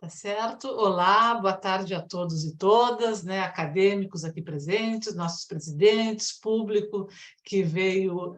Tá certo? Olá, boa tarde a todos e todas, né? Acadêmicos aqui presentes, nossos presidentes, público que veio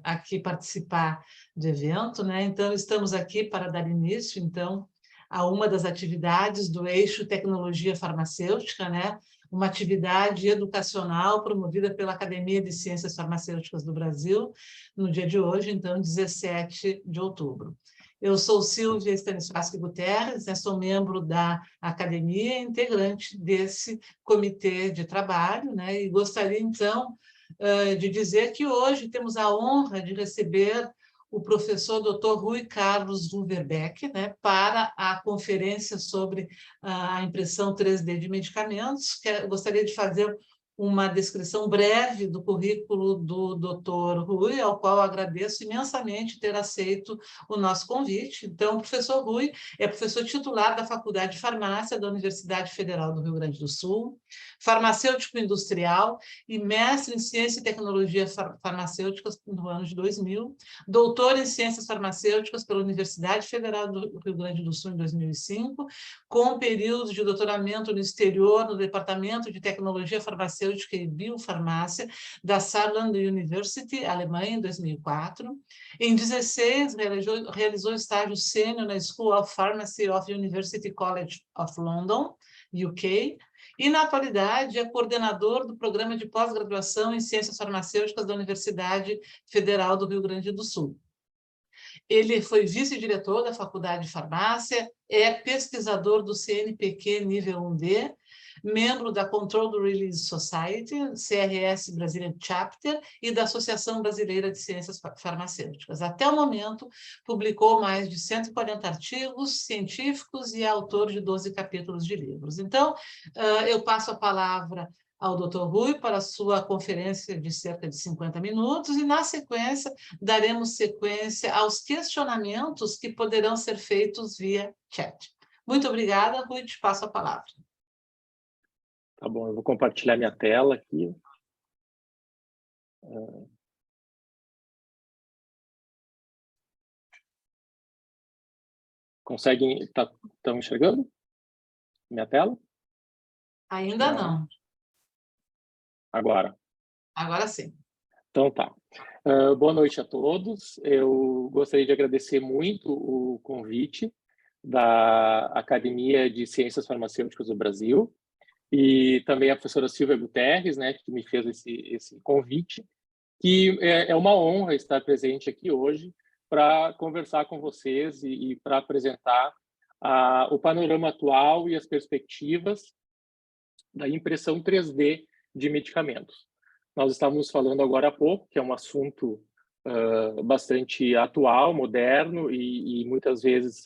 aqui participar do evento, né? Então, estamos aqui para dar início, então, a uma das atividades do eixo Tecnologia Farmacêutica, né? Uma atividade educacional promovida pela Academia de Ciências Farmacêuticas do Brasil, no dia de hoje, então, 17 de outubro. Eu sou Silvia Stanislavski Guterres, né, sou membro da academia, integrante desse comitê de trabalho, né, e gostaria, então, de dizer que hoje temos a honra de receber o professor Dr. Rui Carlos Zuverbeck, né, para a conferência sobre a impressão 3D de medicamentos. Gostaria de fazer uma descrição breve do currículo do Dr. Rui, ao qual agradeço imensamente ter aceito o nosso convite. Então, o professor Rui é professor titular da Faculdade de Farmácia da Universidade Federal do Rio Grande do Sul, farmacêutico industrial e mestre em Ciência e Tecnologia Farmacêuticas no ano de 2000, doutor em Ciências Farmacêuticas pela Universidade Federal do Rio Grande do Sul em 2005, com períodos de doutoramento no exterior, no Departamento de Tecnologia Farmacêutica e Biofarmácia da Saarland University, Alemanha, em 2004. Em 2016, realizou estágio sênior na School of Pharmacy of University College of London, UK, e, na atualidade, é coordenador do programa de pós-graduação em Ciências Farmacêuticas da Universidade Federal do Rio Grande do Sul. Ele foi vice-diretor da Faculdade de Farmácia, é pesquisador do CNPq nível 1D, membro da Controlled Release Society, CRS Brazilian Chapter, e da Associação Brasileira de Ciências Farmacêuticas. Até o momento, publicou mais de 140 artigos científicos e é autor de 12 capítulos de livros. Então, eu passo a palavra ao Dr. Rui para a sua conferência de cerca de 50 minutos e, na sequência, daremos sequência aos questionamentos que poderão ser feitos via chat. Muito obrigada, Rui, te passo a palavra. Tá bom, eu vou compartilhar minha tela aqui. Conseguem, estão enxergando minha tela? Ainda não. Agora? Agora sim. Então tá. Boa noite a todos. Eu gostaria de agradecer muito o convite da Academia de Ciências Farmacêuticas do Brasil e também a professora Silvia Guterres, né, que me fez esse convite, que é uma honra estar presente aqui hoje para conversar com vocês e para apresentar o panorama atual e as perspectivas da impressão 3D de medicamentos. Nós estávamos falando agora há pouco, que é um assunto bastante atual, moderno e muitas vezes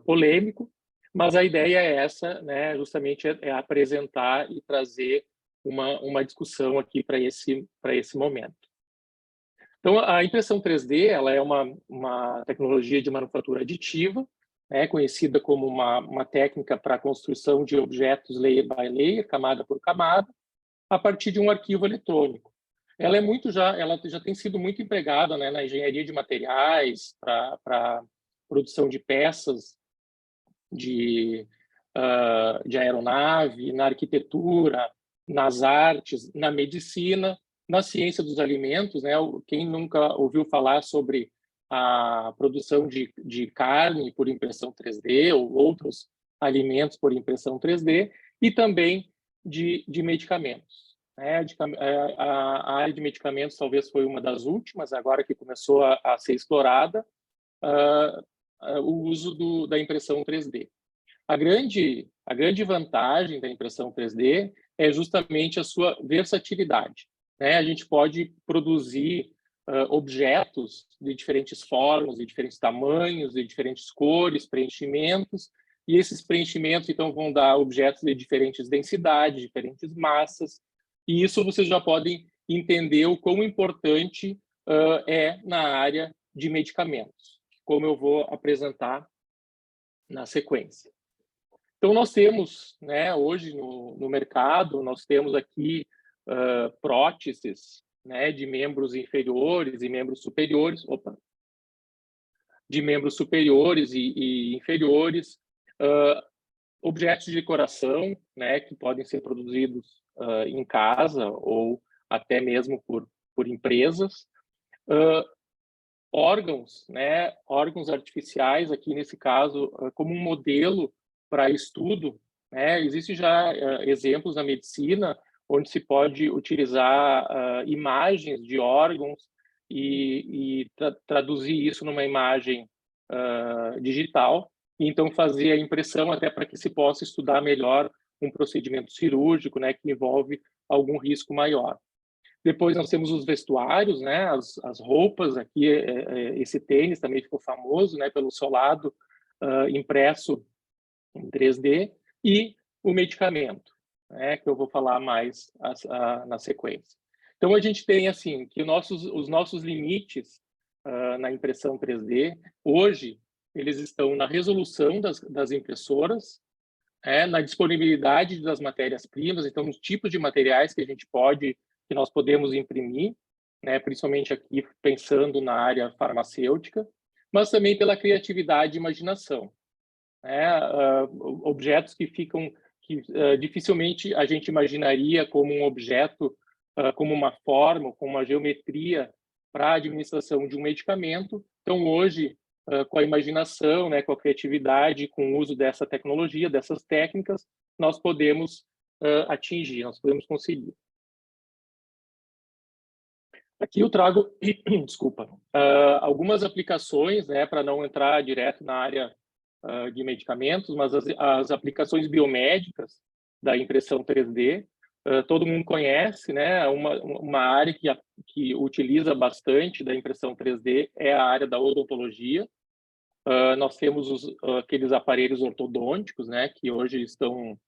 polêmico, mas a ideia é essa, né, justamente é apresentar e trazer uma discussão aqui para esse momento. Então, a impressão 3D ela é uma tecnologia de manufatura aditiva, né, conhecida como uma técnica para a construção de objetos layer by layer, camada por camada, a partir de um arquivo eletrônico. Ela já tem sido muito empregada, né, na engenharia de materiais, para produção de peças de aeronave, na arquitetura, nas artes, na medicina, na ciência dos alimentos, né? Quem nunca ouviu falar sobre a produção de carne por impressão 3D ou outros alimentos por impressão 3D, e também de medicamentos. A área de medicamentos talvez foi uma das últimas, agora que começou a ser explorada, o uso da impressão 3D. A grande vantagem da impressão 3D é justamente a sua versatilidade, né? A gente pode produzir objetos de diferentes formas, de diferentes tamanhos, de diferentes cores, preenchimentos, e esses preenchimentos, então, vão dar objetos de diferentes densidades, diferentes massas, e isso vocês já podem entender o quão importante é na área de medicamentos, como eu vou apresentar na sequência. Então, nós temos, né, hoje no mercado, nós temos aqui próteses, né, de membros inferiores e membros superiores, de membros superiores e inferiores, objetos de decoração, né, que podem ser produzidos em casa ou até mesmo por empresas, órgãos, né, órgãos artificiais, aqui nesse caso, como um modelo para estudo, né, existem já exemplos na medicina onde se pode utilizar imagens de órgãos e traduzir isso numa imagem digital, e então fazer a impressão até para que se possa estudar melhor um procedimento cirúrgico, né, que envolve algum risco maior. Depois nós temos os vestuários, né, as roupas, aqui esse tênis também ficou famoso, né, pelo solado impresso em 3D, e o medicamento, né, que eu vou falar mais na sequência. Então a gente tem assim que os nossos limites na impressão 3D hoje eles estão na resolução das impressoras, na disponibilidade das matérias-primas, então os tipos de materiais que nós podemos imprimir, né, principalmente aqui pensando na área farmacêutica, mas também pela criatividade e imaginação. Objetos que dificilmente a gente imaginaria como um objeto, como uma forma, como uma geometria para a administração de um medicamento. Então, hoje, com a imaginação, né, com a criatividade, com o uso dessa tecnologia, dessas técnicas, nós podemos atingir, nós podemos conseguir. Aqui eu trago, desculpa, algumas aplicações, né, para não entrar direto na área de medicamentos, mas as aplicações biomédicas da impressão 3D, todo mundo conhece, né? Uma área que utiliza bastante da impressão 3D é a área da odontologia. Nós temos aqueles aparelhos ortodônticos, né, que hoje estão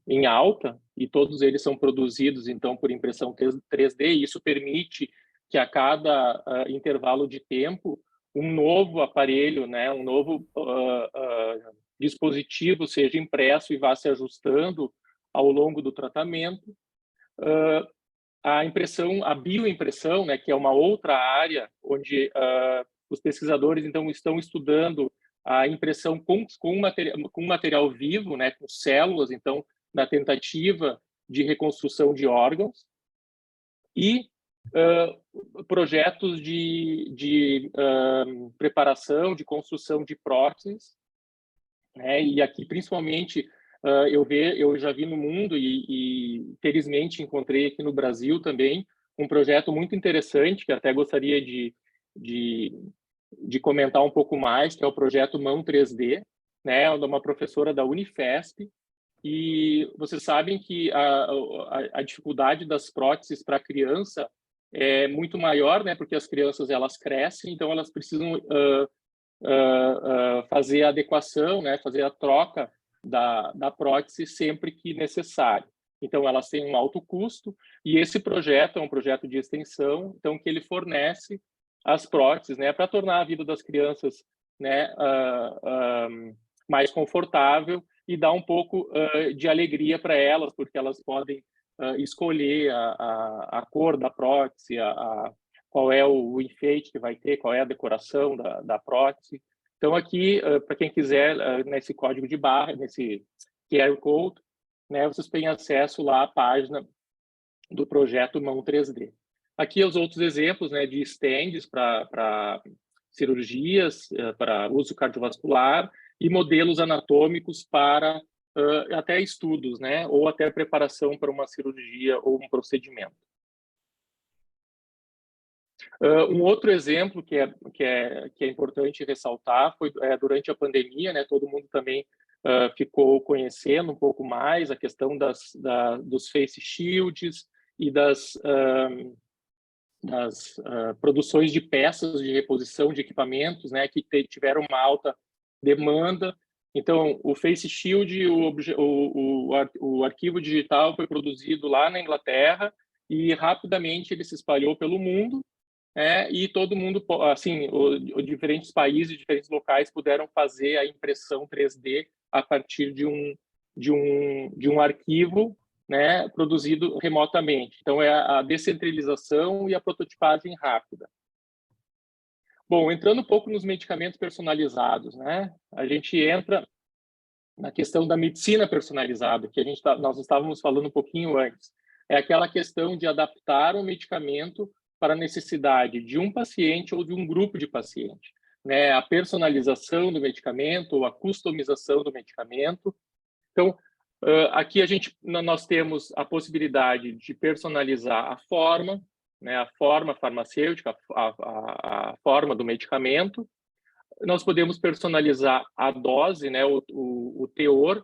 em alta, e todos eles são produzidos, então, por impressão 3D, e isso permite que a cada intervalo de tempo, um novo aparelho, né, um novo dispositivo seja impresso e vá se ajustando ao longo do tratamento. A bioimpressão, né, que é uma outra área onde os pesquisadores então estão estudando a impressão com material vivo, né, com células, então na tentativa de reconstrução de órgãos, e projetos de preparação, de construção de próteses, né, e aqui principalmente eu já vi no mundo e felizmente encontrei aqui no Brasil também um projeto muito interessante que até gostaria de comentar um pouco mais, que é o projeto Mão 3D, né, de uma professora da Unifesp. E vocês sabem que a dificuldade das próteses para a criança é muito maior, né, porque as crianças elas crescem, então elas precisam fazer a adequação, né, fazer a troca da prótese sempre que necessário. Então, elas têm um alto custo, e esse projeto é um projeto de extensão, então, que ele fornece as próteses, né, para tornar a vida das crianças, né, mais confortável e dar um pouco de alegria para elas, porque elas podem escolher a cor da prótese, qual é o enfeite que vai ter, qual é a decoração da prótese. Então, aqui, para quem quiser, nesse código de barra, nesse QR Code, né, vocês têm acesso lá à página do projeto Mão 3D. Aqui os outros exemplos, né, de stands para cirurgias, para uso cardiovascular, e modelos anatômicos para até estudos, né, ou até preparação para uma cirurgia ou um procedimento. Um outro exemplo que é importante ressaltar foi durante a pandemia, né, todo mundo também ficou conhecendo um pouco mais a questão dos face shields e das produções de peças de reposição de equipamentos, né, que tiveram uma alta demanda. Então, o face shield, o arquivo digital foi produzido lá na Inglaterra e rapidamente ele se espalhou pelo mundo. E todo mundo, assim, diferentes países, diferentes locais puderam fazer a impressão 3D a partir de um arquivo, né, produzido remotamente. Então, é a descentralização e a prototipagem rápida. Bom, entrando um pouco nos medicamentos personalizados, né, a gente entra na questão da medicina personalizada, que nós estávamos falando um pouquinho antes. É aquela questão de adaptar o medicamento para a necessidade de um paciente ou de um grupo de pacientes, né? A personalização do medicamento ou a customização do medicamento. Então, aqui nós temos a possibilidade de personalizar a forma, né? A forma farmacêutica, a forma do medicamento. Nós podemos personalizar a dose, né? O teor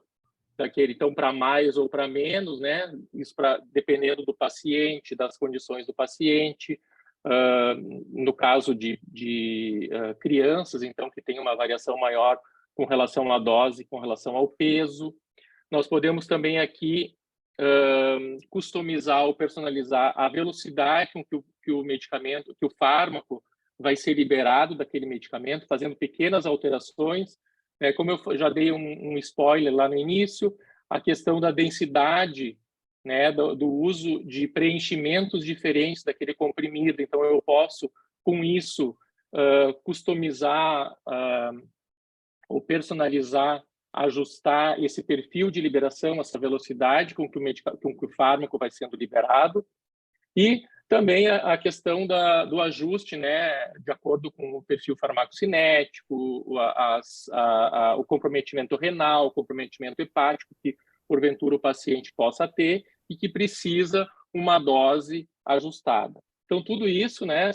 daquele, então, para mais ou para menos, né? Isso dependendo do paciente, das condições do paciente. No caso de crianças, então, que tem uma variação maior com relação à dose, com relação ao peso. Nós podemos também aqui customizar ou personalizar a velocidade com que o medicamento, que o fármaco vai ser liberado daquele medicamento, fazendo pequenas alterações. Como eu já dei um spoiler lá no início, a questão da densidade, né, do uso de preenchimentos diferentes daquele comprimido. Então, eu posso, com isso, customizar ou personalizar, ajustar esse perfil de liberação, essa velocidade com que o fármaco vai sendo liberado. E também a questão do ajuste, né, de acordo com o perfil farmacocinético, o comprometimento renal, o comprometimento hepático que, porventura, o paciente possa ter e que precisa uma dose ajustada. Então, tudo isso, né,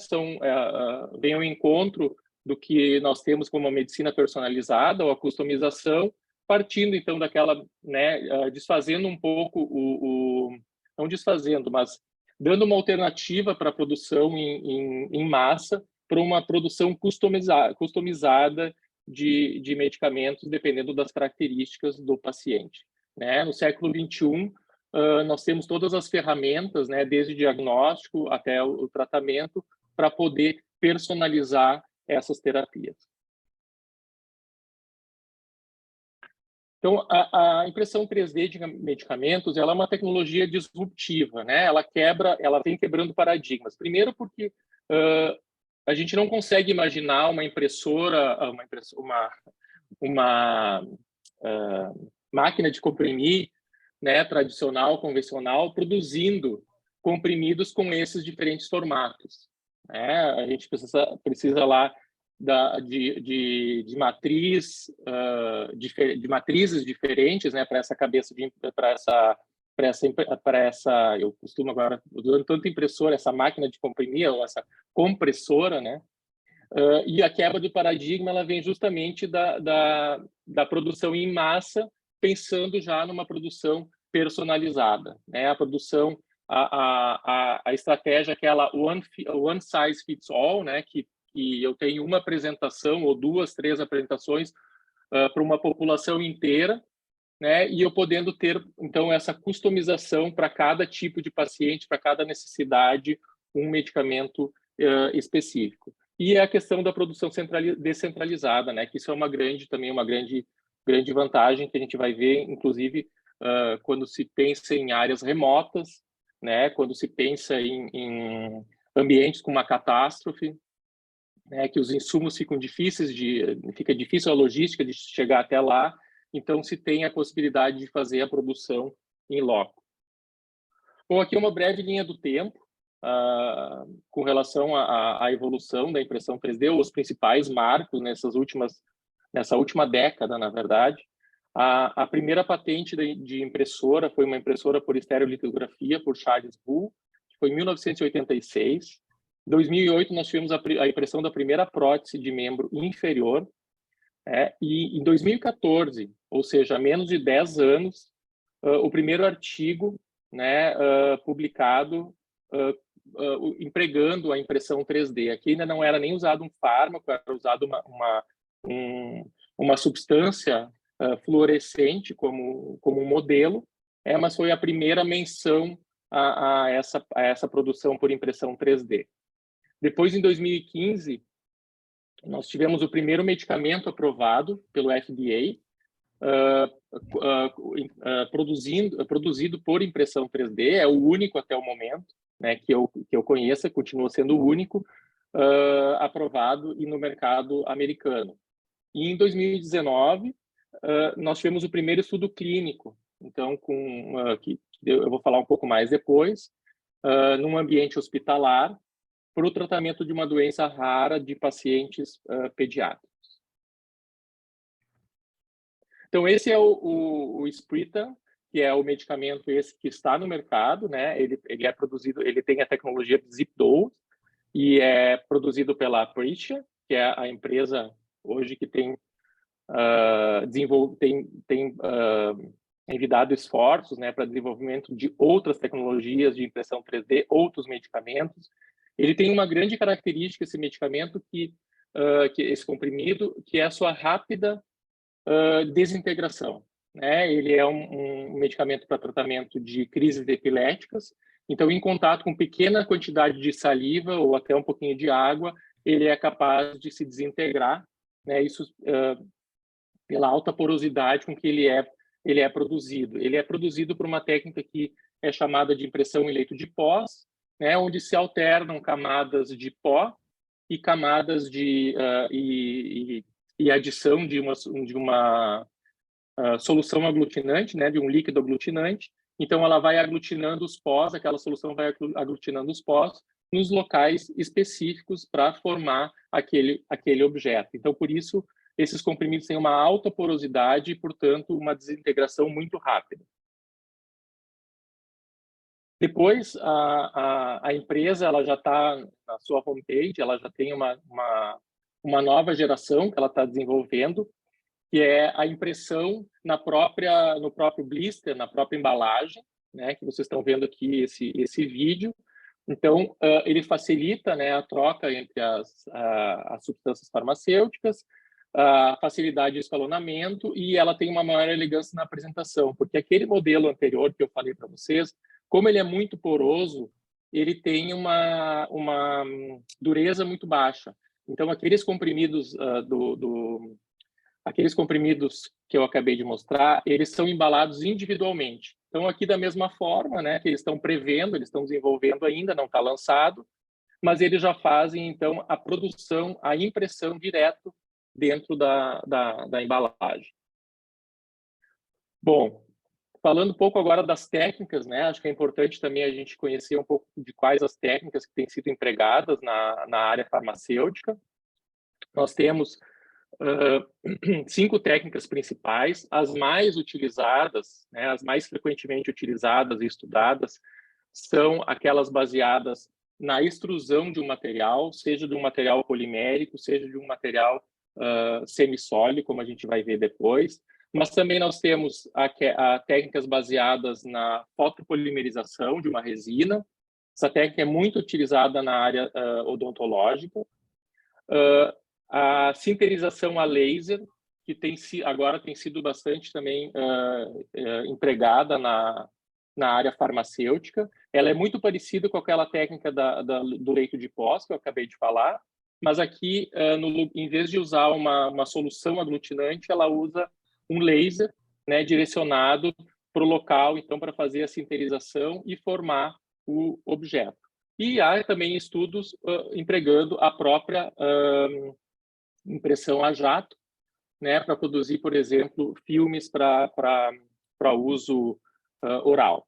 vem ao encontro do que nós temos como a medicina personalizada ou a customização, partindo, então, daquela, né, desfazendo um pouco não desfazendo, mas dando uma alternativa para a produção em massa, para uma produção customizada de medicamentos, dependendo das características do paciente. Né? No século XXI, nós temos todas as ferramentas, né, desde o diagnóstico até o tratamento, para poder personalizar essas terapias. Então, a impressão 3D de medicamentos, ela é uma tecnologia disruptiva, né? Ela vem quebrando paradigmas. Primeiro porque a gente não consegue imaginar uma impressora, uma máquina de comprimir, né, tradicional, convencional, produzindo comprimidos com esses diferentes formatos. Né? A gente precisa lá de matrizes diferentes, né, para essa cabeça para essa eu costumo agora usando tanto impressora, essa máquina de comprimir ou essa compressora, né, e a quebra do paradigma ela vem justamente da produção em massa, pensando já numa produção personalizada, né, a produção a estratégia aquela one size fits all, né, que eu tenho uma apresentação ou 2, 3 apresentações para uma população inteira, né? E eu podendo ter, então, essa customização para cada tipo de paciente, para cada necessidade, um medicamento específico. E é a questão da produção descentralizada, né? Que isso é uma grande vantagem que a gente vai ver, inclusive, quando se pensa em áreas remotas, né? Quando se pensa em ambientes com uma catástrofe, né, que os insumos fica difícil a logística de chegar até lá, então se tem a possibilidade de fazer a produção em loco. Bom, aqui uma breve linha do tempo com relação à evolução da impressão 3D, os principais marcos nessa última década, na verdade. A primeira patente de impressora foi uma impressora por estereolitografia por Charles Bull, que foi em 1986. Em 2008, nós tivemos a impressão da primeira prótese de membro inferior. E em 2014, ou seja, há menos de 10 anos, o primeiro artigo, né, publicado empregando a impressão 3D. Aqui ainda não era nem usado um fármaco, era usado uma substância fluorescente como um modelo, mas foi a primeira menção a essa produção por impressão 3D. Depois, em 2015, nós tivemos o primeiro medicamento aprovado pelo FDA, produzido por impressão 3D, é o único até o momento, né, que eu conheça, continua sendo o único aprovado e no mercado americano. E em 2019, nós tivemos o primeiro estudo clínico, então, que eu vou falar um pouco mais depois, num ambiente hospitalar, para o tratamento de uma doença rara de pacientes pediátricos. Então, esse é o Spritta, que é o medicamento esse que está no mercado, né? Ele é produzido, ele tem a tecnologia ZipDose e é produzido pela Aprecia, que é a empresa hoje que tem envidado esforços, né, para desenvolvimento de outras tecnologias de impressão 3D, outros medicamentos. Ele tem uma grande característica, esse medicamento, que esse comprimido, que é a sua rápida desintegração, né? Ele é um medicamento para tratamento de crises epiléticas, então, em contato com pequena quantidade de saliva ou até um pouquinho de água, ele é capaz de se desintegrar, né? Isso pela alta porosidade com que ele é produzido. Ele é produzido por uma técnica que é chamada de impressão em leito de pós, né? Onde se alternam camadas de pó e camadas de e adição de uma solução aglutinante, né, de um líquido aglutinante. Então, ela vai aglutinando os pós, aquela solução vai aglutinando os pós nos locais específicos para formar aquele objeto. Então, por isso, esses comprimidos têm uma alta porosidade e, portanto, uma desintegração muito rápida. Depois, a empresa ela já está na sua homepage, ela já tem uma nova geração que ela está desenvolvendo, que é a impressão no próprio blister, na própria embalagem, né, que vocês estão vendo aqui esse vídeo. Então, ele facilita, né, a troca entre as substâncias farmacêuticas, a facilidade de escalonamento, e ela tem uma maior elegância na apresentação, porque aquele modelo anterior que eu falei para vocês, como ele é muito poroso, ele tem uma dureza muito baixa. Então, aqueles comprimidos aqueles comprimidos que eu acabei de mostrar, eles são embalados individualmente. Então, aqui da mesma forma, né, que eles estão prevendo, eles estão desenvolvendo ainda, não está lançado, mas eles já fazem, então, a produção, a impressão direto dentro da embalagem. Bom, falando um pouco agora das técnicas, né, acho que é importante também a gente conhecer um pouco de quais as técnicas que têm sido empregadas na área farmacêutica. Nós temos 5 técnicas principais, as mais utilizadas, né, as mais frequentemente utilizadas e estudadas, são aquelas baseadas na extrusão de um material, seja de um material polimérico, seja de um material semissólido, como a gente vai ver depois, mas também nós temos técnicas baseadas na fotopolimerização de uma resina. Essa técnica é muito utilizada na área odontológica. A sinterização a laser, que agora tem sido bastante também empregada na área farmacêutica. Ela é muito parecida com aquela técnica do leito de pós, que eu acabei de falar, mas aqui, em vez de usar uma solução aglutinante, ela usa um laser, né, direcionado para o local, então, para fazer a sinterização e formar o objeto. E há também estudos empregando a própria impressão a jato, né, para produzir, por exemplo, filmes para uso oral.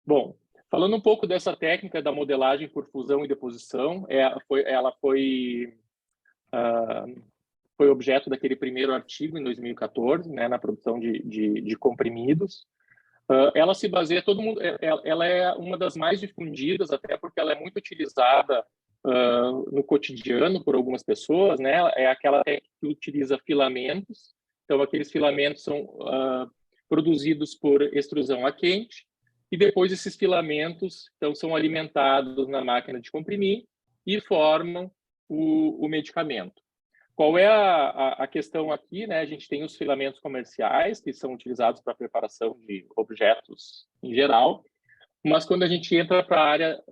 Bom, falando um pouco dessa técnica da modelagem por fusão e deposição, ela foi objeto daquele primeiro artigo em 2014, né, na produção de comprimidos. Ela se baseia, ela é uma das mais difundidas, até porque ela é muito utilizada no cotidiano por algumas pessoas, né? É aquela técnica que utiliza filamentos. Então, aqueles filamentos são produzidos por extrusão a quente, e depois esses filamentos então, são alimentados na máquina de comprimir e formam o medicamento. Qual é a questão aqui, né? A gente tem os filamentos comerciais, que são utilizados para a preparação de objetos em geral, mas quando a gente entra para a área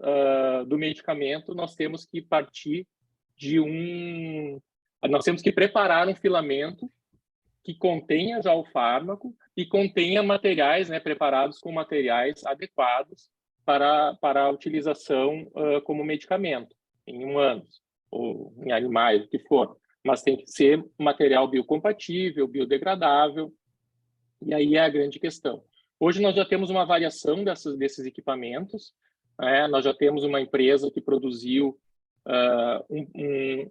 do medicamento, nós temos que partir nós temos que preparar um filamento que contenha já o fármaco e contenha materiais, né, preparados com materiais adequados para a utilização como medicamento em humanos. ou em animais, o que for, mas tem que ser material biocompatível, biodegradável, e aí é a grande questão. Hoje nós já temos uma variação desses equipamentos, nós já temos uma empresa que produziu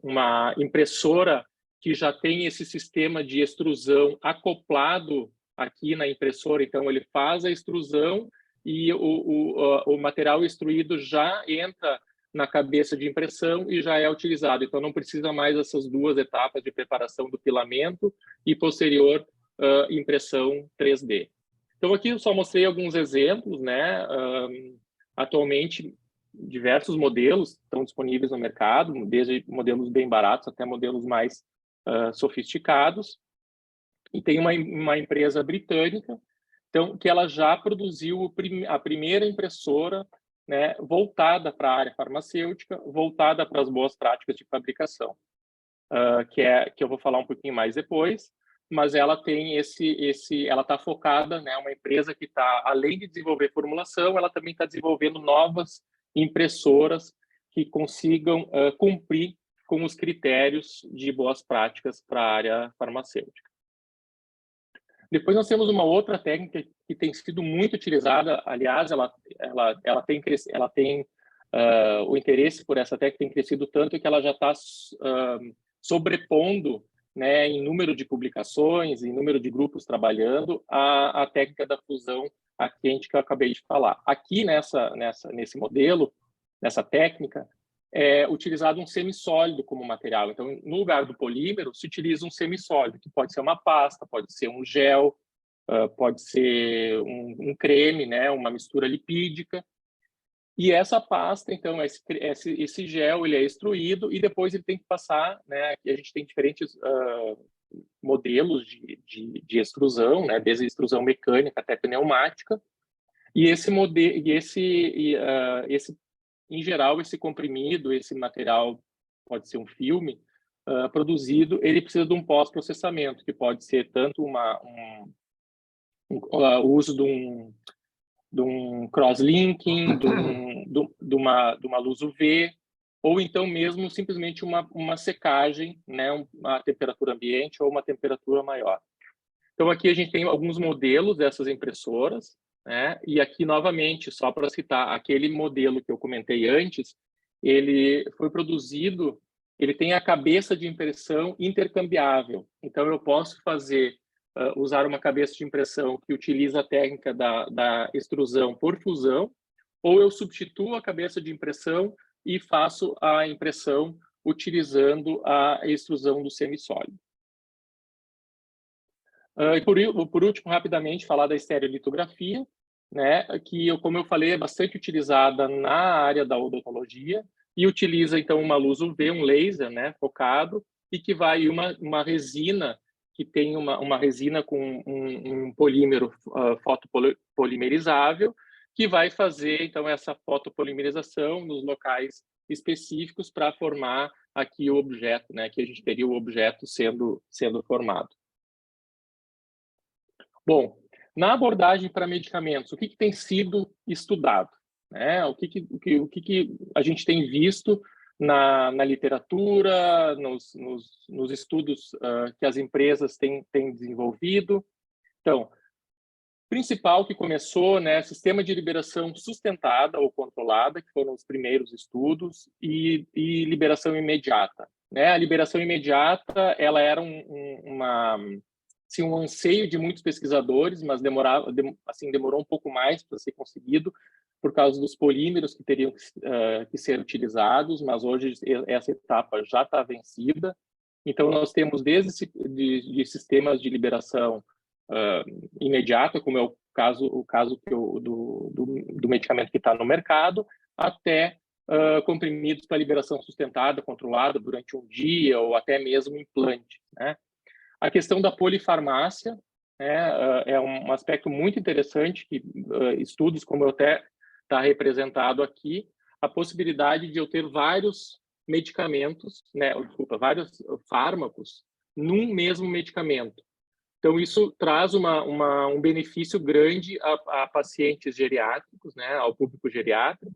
uma impressora que já tem esse sistema de extrusão acoplado aqui na impressora, então ele faz a extrusão e o material extruído já entra na cabeça de impressão e já é utilizado. Então, não precisa mais essas duas etapas de preparação do filamento e posterior impressão 3D. Então, aqui eu só mostrei alguns exemplos, né? Atualmente, diversos modelos estão disponíveis no mercado, desde modelos bem baratos até modelos mais sofisticados. E tem uma empresa britânica, então, que ela já produziu a primeira impressora, né, voltada para a área farmacêutica, voltada para as boas práticas de fabricação, que eu vou falar um pouquinho mais depois, mas ela tem ela está focada, né, uma empresa que está, além de desenvolver formulação, ela também está desenvolvendo novas impressoras que consigam cumprir com os critérios de boas práticas para a área farmacêutica. Depois nós temos uma outra técnica que tem sido muito utilizada, aliás, ela tem o interesse por essa técnica tem crescido tanto que ela já está sobrepondo, né, em número de publicações, em número de grupos trabalhando, a técnica da fusão a quente que eu acabei de falar. Aqui nesse modelo, nessa técnica, é utilizado um semissólido como material. Então, no lugar do polímero, se utiliza um semissólido, que pode ser uma pasta, pode ser um gel, pode ser um creme, né, uma mistura lipídica. E essa pasta, então, esse gel, ele é extruído e depois ele tem que passar, né, aqui a gente tem diferentes modelos de extrusão, né, desde extrusão mecânica até pneumática, e em geral, esse comprimido, esse material, pode ser um filme, produzido, ele precisa de um pós-processamento, que pode ser tanto o uso de um cross-linking, de uma luz UV, ou então mesmo simplesmente uma secagem, né, uma temperatura ambiente ou uma temperatura maior. Então, aqui a gente tem alguns modelos dessas impressoras, né? E aqui, novamente, só para citar, aquele modelo que eu comentei antes, ele foi produzido, ele tem a cabeça de impressão intercambiável. Então, eu posso usar uma cabeça de impressão que utiliza a técnica da extrusão por fusão, ou eu substituo a cabeça de impressão e faço a impressão utilizando a extrusão do semissólido. E por último, rapidamente, falar da estereolitografia, né, que, como eu falei, é bastante utilizada na área da odontologia e utiliza, então, uma luz UV, um laser, né, focado, e que vai uma resina, que tem uma resina com um polímero fotopolimerizável, que vai fazer, então, essa fotopolimerização nos locais específicos para formar aqui o objeto, né, que a gente teria o objeto sendo formado. Bom, na abordagem para medicamentos, o que tem sido estudado? Né? O que a gente tem visto na literatura, nos estudos que as empresas têm desenvolvido? Então, principal que começou, né, sistema de liberação sustentada ou controlada, que foram os primeiros estudos, e liberação imediata. Né? A liberação imediata, ela era um anseio de muitos pesquisadores, mas demorou um pouco mais para ser conseguido por causa dos polímeros que teriam que ser utilizados, mas hoje essa etapa já está vencida. Então, nós temos desde de sistemas de liberação imediata, como é o caso do medicamento que está no mercado, até comprimidos para liberação sustentada, controlada durante um dia, ou até mesmo implante, né? A questão da polifarmácia é um aspecto muito interessante, que estudos como eu até está representado aqui, a possibilidade de eu ter vários medicamentos, vários fármacos num mesmo medicamento. Então, isso traz um benefício grande a pacientes geriátricos, né, ao público geriátrico,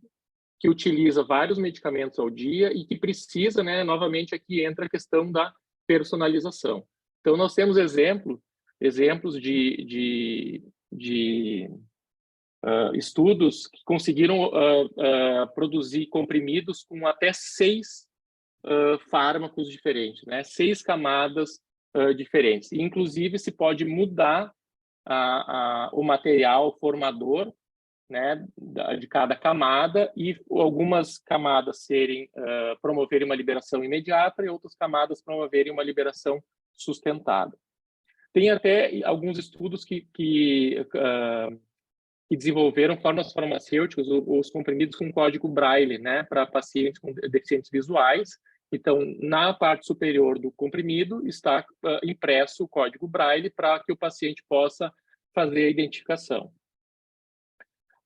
que utiliza vários medicamentos ao dia e que precisa, né, novamente aqui entra a questão da personalização. Então, nós temos exemplos de estudos que conseguiram produzir comprimidos com até 6 fármacos diferentes, né? 6 camadas diferentes. E, inclusive, se pode mudar o material formador, né, de cada camada, e algumas camadas promoverem uma liberação imediata e outras camadas promoverem uma liberação sustentada. Tem até alguns estudos que desenvolveram formas farmacêuticas, os comprimidos com código Braille, né, para pacientes com deficientes visuais. Então, na parte superior do comprimido está impresso o código Braille para que o paciente possa fazer a identificação.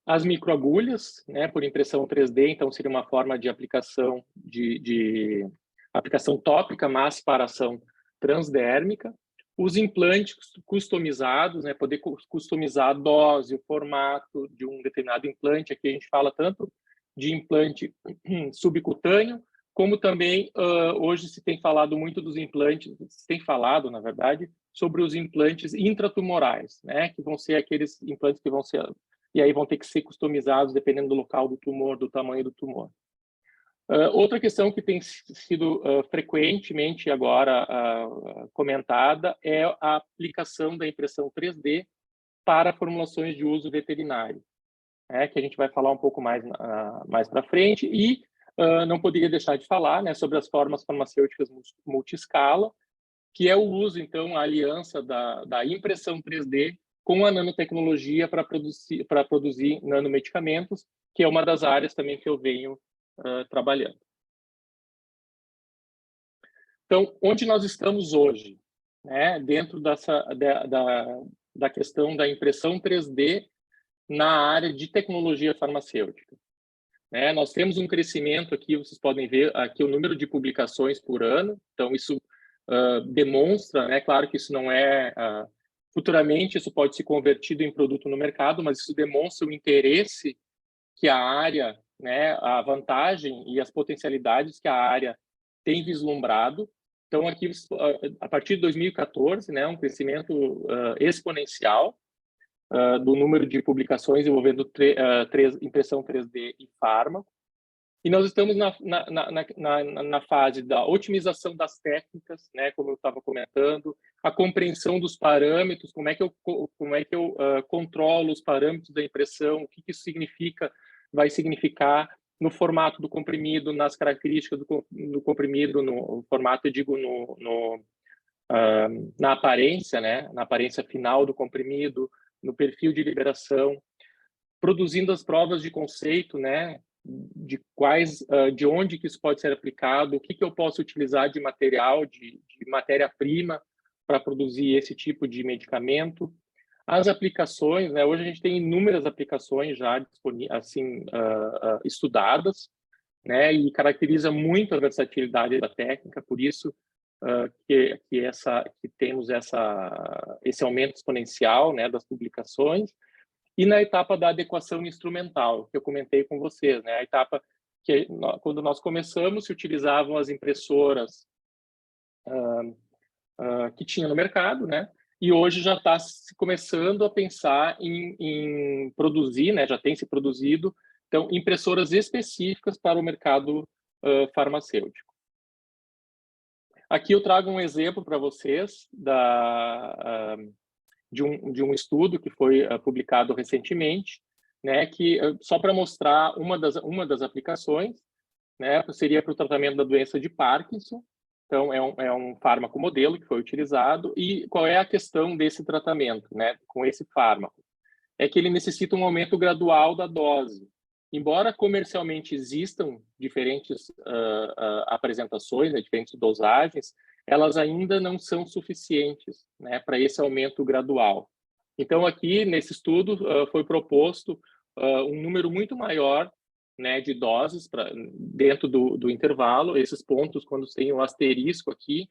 As microagulhas, né, por impressão 3D, então seria uma forma de aplicação de aplicação tópica, mas para ação transdérmica. Os implantes customizados, né, poder customizar a dose, o formato de um determinado implante. Aqui a gente fala tanto de implante subcutâneo, como também hoje se tem falado muito dos implantes, se tem falado, na verdade, sobre os implantes intratumorais, né, que vão ser aqueles implantes que vão ser, e aí vão ter que ser customizados dependendo do local do tumor, do tamanho do tumor. Outra questão que tem sido frequentemente agora comentada é a aplicação da impressão 3D para formulações de uso veterinário, né, que a gente vai falar um pouco mais para frente. E não poderia deixar de falar, né, sobre as formas farmacêuticas multiscala, que é o uso, então, a aliança da impressão 3D com a nanotecnologia para produzir nanomedicamentos, que é uma das áreas também que eu venho trabalhando. Então, onde nós estamos hoje, né, dentro da questão da impressão 3D na área de tecnologia farmacêutica? Né, nós temos um crescimento aqui, vocês podem ver aqui o número de publicações por ano, então isso demonstra, né, claro que isso não é... futuramente isso pode ser convertido em produto no mercado, mas isso demonstra o interesse que a área, né, a vantagem e as potencialidades que a área tem vislumbrado. Então, aqui, a partir de 2014, né, um crescimento exponencial do número de publicações envolvendo impressão 3D e fármaco. E nós estamos na fase da otimização das técnicas, né, como eu estava comentando, a compreensão dos parâmetros, como é que eu controlo os parâmetros da impressão, o que isso vai significar no formato do comprimido, nas características do comprimido, no formato, eu digo, na aparência, né, na aparência final do comprimido, no perfil de liberação, produzindo as provas de conceito, né, de onde que isso pode ser aplicado, o que eu posso utilizar de material, de matéria-prima para produzir esse tipo de medicamento. As aplicações, né, hoje a gente tem inúmeras aplicações já assim, estudadas, né, e caracteriza muito a versatilidade da técnica, por isso que temos esse aumento exponencial, né, das publicações. E na etapa da adequação instrumental, que eu comentei com vocês, né? A etapa que, quando nós começamos, se utilizavam as impressoras que tinha no mercado, né? E hoje já está começando a pensar em produzir, né? Já tem se produzido, então, impressoras específicas para o mercado farmacêutico. Aqui eu trago um exemplo para vocês de um estudo que foi publicado recentemente, né, que só para mostrar uma das aplicações, né, seria para o tratamento da doença de Parkinson. Então, é um fármaco modelo que foi utilizado. E qual é a questão desse tratamento, né, com esse fármaco? É que ele necessita um aumento gradual da dose. Embora comercialmente existam diferentes apresentações, né, diferentes dosagens, elas ainda não são suficientes, né, para esse aumento gradual. Então, aqui, nesse estudo, foi proposto um número muito maior, né, de doses dentro do intervalo. Esses pontos, quando tem o asterisco aqui,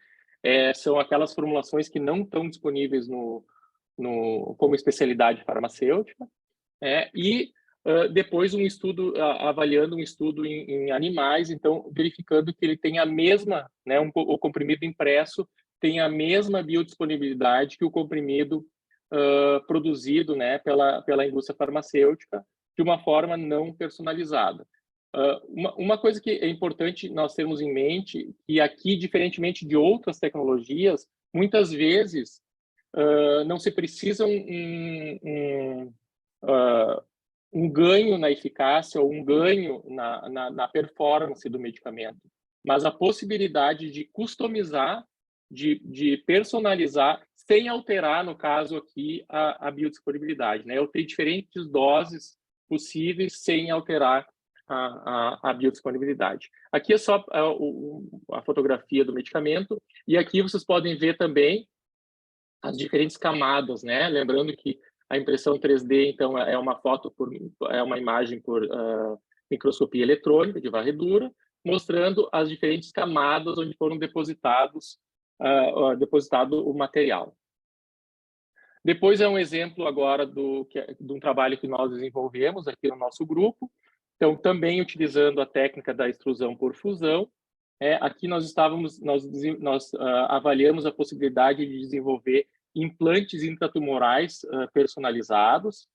são aquelas formulações que não estão disponíveis como especialidade farmacêutica, e depois um estudo, avaliando um estudo em animais, então verificando que ele tem a mesma, né, o comprimido impresso tem a mesma biodisponibilidade que o comprimido produzido, né, pela indústria farmacêutica, de uma forma não personalizada. Uma coisa que é importante nós termos em mente, que aqui, diferentemente de outras tecnologias, muitas vezes não se precisa um ganho na eficácia ou um ganho na performance do medicamento, mas a possibilidade de customizar, de personalizar, sem alterar, no caso aqui, a biodisponibilidade, né? Eu tenho diferentes doses possíveis sem alterar a biodisponibilidade. Aqui é só a fotografia do medicamento, e aqui vocês podem ver também as diferentes camadas, né? Lembrando que a impressão 3D, então, é uma é uma imagem por microscopia eletrônica de varredura, mostrando as diferentes camadas onde foram depositado o material. Depois é um exemplo agora de um trabalho que nós desenvolvemos aqui no nosso grupo. Então, também utilizando a técnica da extrusão por fusão, aqui nós avaliamos a possibilidade de desenvolver implantes intratumorais personalizados.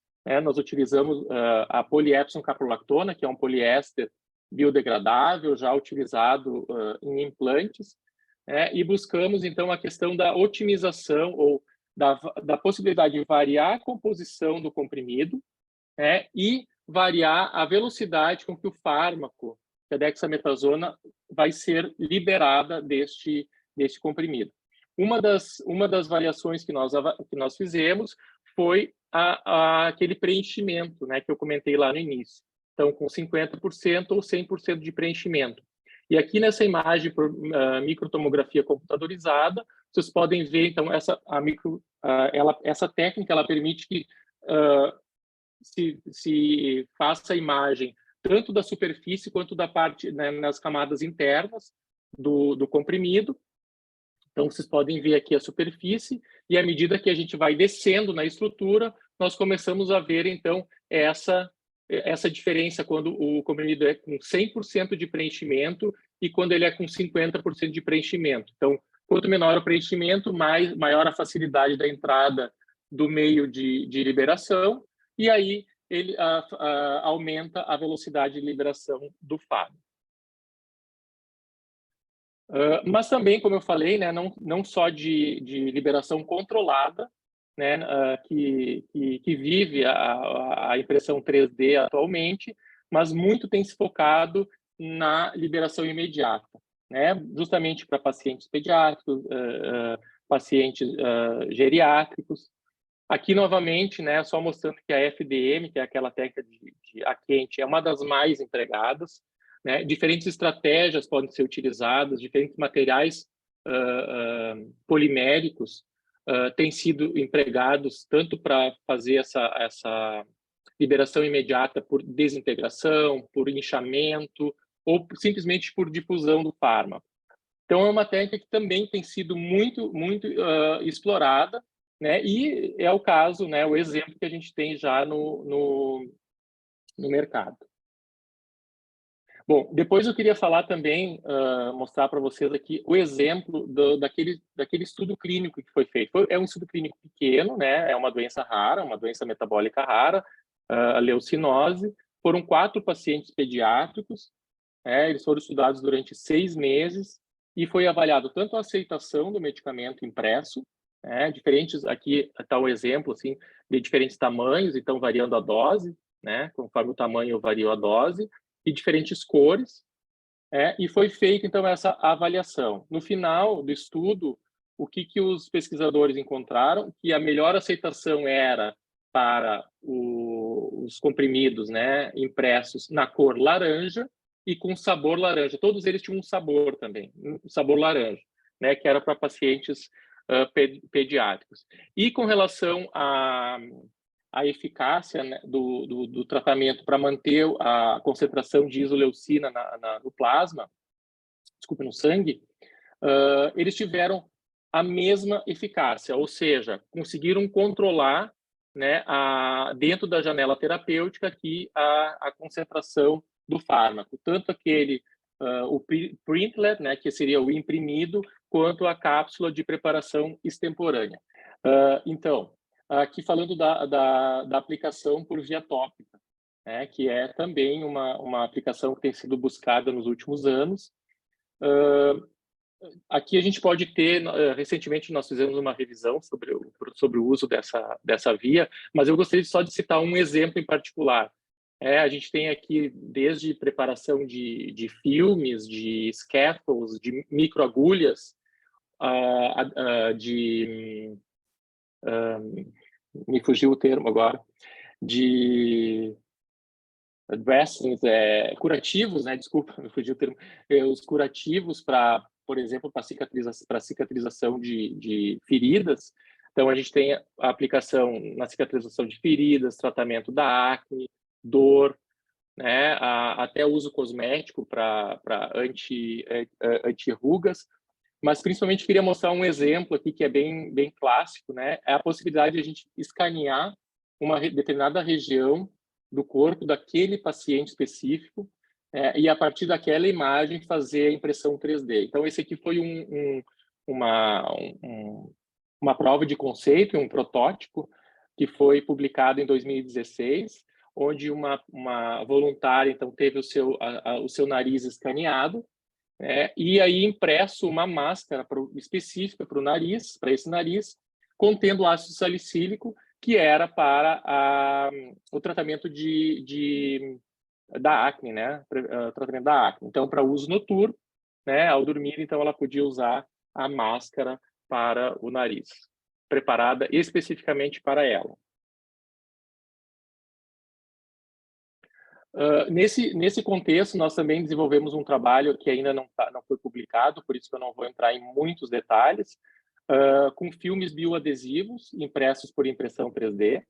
Nós utilizamos a poliepson caprolactona, que é um poliéster biodegradável, já utilizado em implantes, e buscamos, então, a questão da otimização ou da possibilidade de variar a composição do comprimido e variar a velocidade com que o fármaco, a dexametasona, vai ser liberada deste comprimido. Uma das variações que nós fizemos foi aquele preenchimento, né, que eu comentei lá no início. Então, com 50% ou 100% de preenchimento. E aqui nessa imagem por microtomografia computadorizada, vocês podem ver, então, essa técnica ela permite que se faça a imagem tanto da superfície quanto da parte, né, nas camadas internas do comprimido. Então, vocês podem ver aqui a superfície, e à medida que a gente vai descendo na estrutura, nós começamos a ver, então, essa diferença quando o comprimido é com 100% de preenchimento e quando ele é com 50% de preenchimento. Então, quanto menor o preenchimento, maior a facilidade da entrada do meio de liberação, e aí ele aumenta a velocidade de liberação do fármaco. Mas também, como eu falei, né, não só de liberação controlada, né, que vive a impressão 3D atualmente, mas muito tem se focado na liberação imediata, né, justamente para pacientes pediátricos, pacientes geriátricos. Aqui, novamente, né, só mostrando que a FDM, que é aquela técnica de a quente, é uma das mais empregadas, né? Diferentes estratégias podem ser utilizadas, diferentes materiais poliméricos têm sido empregados tanto para fazer essa liberação imediata por desintegração, por inchamento, ou simplesmente por difusão do fármaco. Então, é uma técnica que também tem sido muito explorada, né? E é o caso, né, o exemplo que a gente tem já no mercado. Bom, depois eu queria falar também, mostrar para vocês aqui o exemplo daquele estudo clínico que foi feito. É um estudo clínico pequeno, né? É uma doença rara, uma doença metabólica rara, a leucinose. Foram 4 pacientes pediátricos, eles foram estudados durante 6 meses e foi avaliado tanto a aceitação do medicamento impresso, diferentes, aqui está o exemplo assim, de diferentes tamanhos, então variando a dose, né? Conforme o tamanho varia a dose, e diferentes cores, e foi feita, então, essa avaliação. No final do estudo, o que os pesquisadores encontraram? Que a melhor aceitação era para os comprimidos, né, impressos na cor laranja e com sabor laranja. Todos eles tinham um sabor também, um sabor laranja, né, que era para pacientes pediátricos. E com relação a eficácia, né, do tratamento para manter a concentração de isoleucina no plasma, no sangue, eles tiveram a mesma eficácia, ou seja, conseguiram controlar, né, dentro da janela terapêutica aqui a concentração do fármaco, tanto aquele o printled, né, que seria o imprimido, quanto a cápsula de preparação extemporânea. Então, aqui falando da aplicação por via tópica, né, que é também uma aplicação que tem sido buscada nos últimos anos. Aqui a gente pode ter, recentemente nós fizemos uma revisão sobre o uso dessa via, mas eu gostaria só de citar um exemplo em particular. A gente tem aqui desde preparação de filmes, de scaffolds, de microagulhas, me fugiu o termo agora, de dressings, curativos, né? Desculpa, me fugiu o termo. Os curativos para, por exemplo, para cicatrização de feridas. Então, a gente tem a aplicação na cicatrização de feridas, tratamento da acne, dor, né? Até uso cosmético para anti-rugas. Mas, principalmente, queria mostrar um exemplo aqui que é bem clássico, né? É a possibilidade de a gente escanear uma determinada região do corpo daquele paciente específico e, a partir daquela imagem, fazer a impressão 3D. Então, esse aqui foi uma prova de conceito, um protótipo, que foi publicado em 2016, onde uma voluntária, então, teve o seu nariz escaneado, e aí impresso uma máscara específica para esse nariz, contendo ácido salicílico, que era para o tratamento da acne, né? Tratamento da acne. Então, para uso noturno, né? Ao dormir, então, ela podia usar a máscara para o nariz, preparada especificamente para ela. Nesse contexto, nós também desenvolvemos um trabalho que ainda não foi publicado, por isso que eu não vou entrar em muitos detalhes, com filmes bioadesivos impressos por impressão 3D,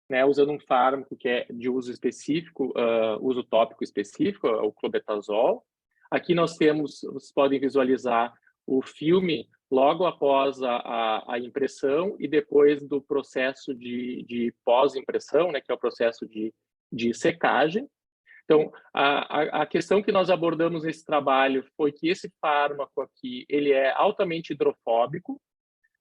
né, usando um fármaco que é de uso específico, uso tópico específico, o clobetasol. Aqui nós temos, vocês podem visualizar o filme logo após a impressão e depois do processo de pós-impressão, né, que é o processo de secagem. Então, a questão que nós abordamos nesse trabalho foi que esse fármaco aqui, ele é altamente hidrofóbico.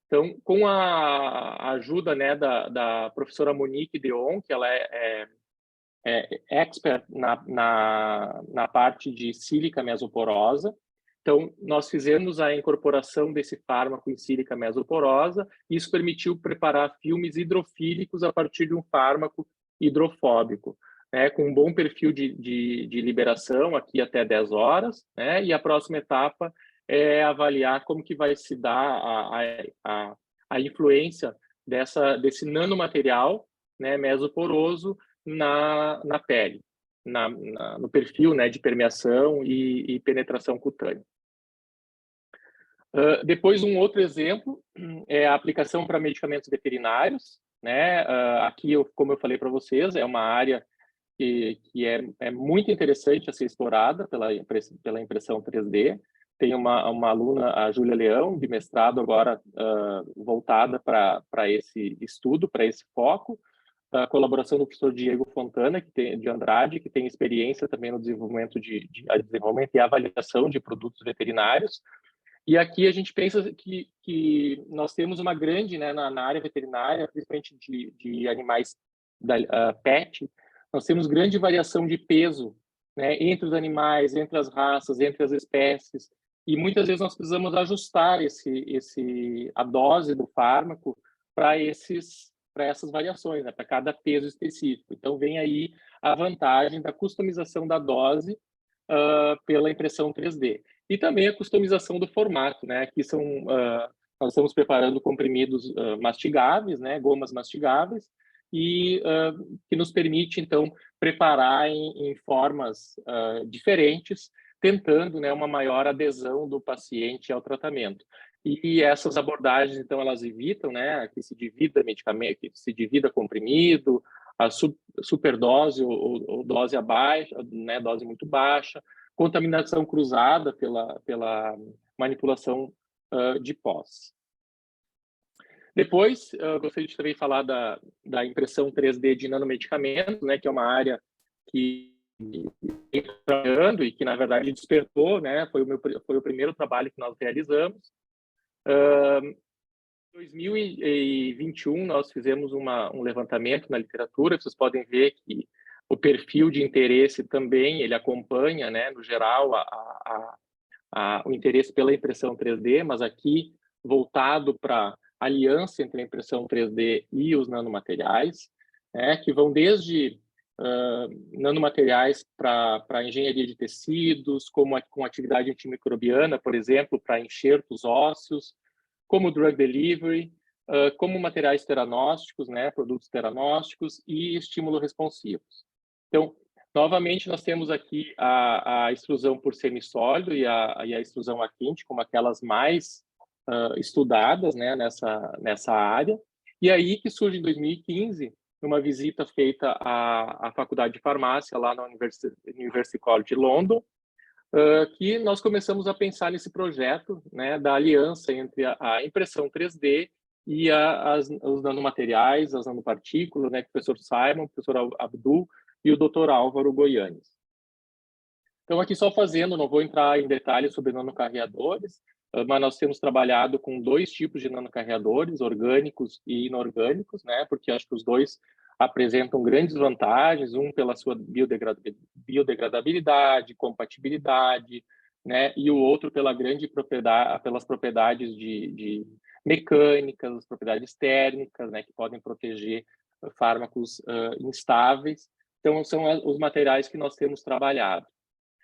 Então, com a ajuda, né, da professora Monique Deon, que ela é expert na parte de sílica mesoporosa. Então, nós fizemos a incorporação desse fármaco em sílica mesoporosa, e isso permitiu preparar filmes hidrofílicos a partir de um fármaco hidrofóbico, né, com um bom perfil de liberação, aqui até 10 horas, né, e a próxima etapa é avaliar como que vai se dar a influência desse nanomaterial, né, mesoporoso na pele, no perfil, né, de permeação e penetração cutânea. Depois, um outro exemplo é a aplicação para medicamentos veterinários, né? Aqui, como eu falei para vocês, é uma área que é muito interessante a ser explorada pela impressão 3D. Tem uma aluna, a Júlia Leão, de mestrado agora voltada para esse estudo, para esse foco, a colaboração do professor Diego Fontana, de Andrade, que tem experiência também no desenvolvimento desenvolvimento e avaliação de produtos veterinários. E aqui a gente pensa que nós temos uma grande, né, na área veterinária, principalmente de animais pet, nós temos grande variação de peso, né, entre os animais, entre as raças, entre as espécies, e muitas vezes nós precisamos ajustar a dose do fármaco para essas variações, né, para cada peso específico. Então, vem aí a vantagem da customização da dose pela impressão 3D. E também a customização do formato, né? Aqui nós estamos preparando comprimidos mastigáveis, né? Gomas mastigáveis, e que nos permite, então, preparar em formas diferentes, tentando, né, uma maior adesão do paciente ao tratamento. E essas abordagens, então, elas evitam, né, que se divida medicamento, que se divida comprimido, a superdose ou dose abaixo, né, dose muito baixa, contaminação cruzada pela manipulação de pós. Depois, eu gostaria de também falar da impressão 3D de nanomedicamentos, né, que é uma área que vem trabalhando e que, na verdade, despertou, né, foi o primeiro trabalho que nós realizamos. Em 2021, nós fizemos um levantamento na literatura, vocês podem ver que o perfil de interesse também, ele acompanha, né, no geral, o interesse pela impressão 3D, mas aqui voltado para a aliança entre a impressão 3D e os nanomateriais, né, que vão desde nanomateriais para engenharia de tecidos, com atividade antimicrobiana, por exemplo, para enxertos ósseos, como drug delivery, como materiais teranósticos, né, produtos teranósticos e estímulo responsivos. Então, novamente, nós temos aqui a extrusão por semissólido e a extrusão a quente como aquelas mais estudadas, né, nessa área. E aí que surge em 2015 uma visita feita à Faculdade de Farmácia lá na University College de London, que nós começamos a pensar nesse projeto, né, da aliança entre a impressão 3D e os nanomateriais, as nanopartículas, né, que o professor Simon, o professor Abdul e o Dr. Álvaro Goianes. Então, aqui só fazendo, não vou entrar em detalhes sobre nanocarreadores, mas nós temos trabalhado com 2 tipos de nanocarreadores, orgânicos e inorgânicos, né, porque acho que os 2 apresentam grandes vantagens, um pela sua biodegradabilidade, compatibilidade, né, e o outro pelas propriedades de mecânicas, as propriedades térmicas, né, que podem proteger fármacos instáveis. Então, são os materiais que nós temos trabalhado.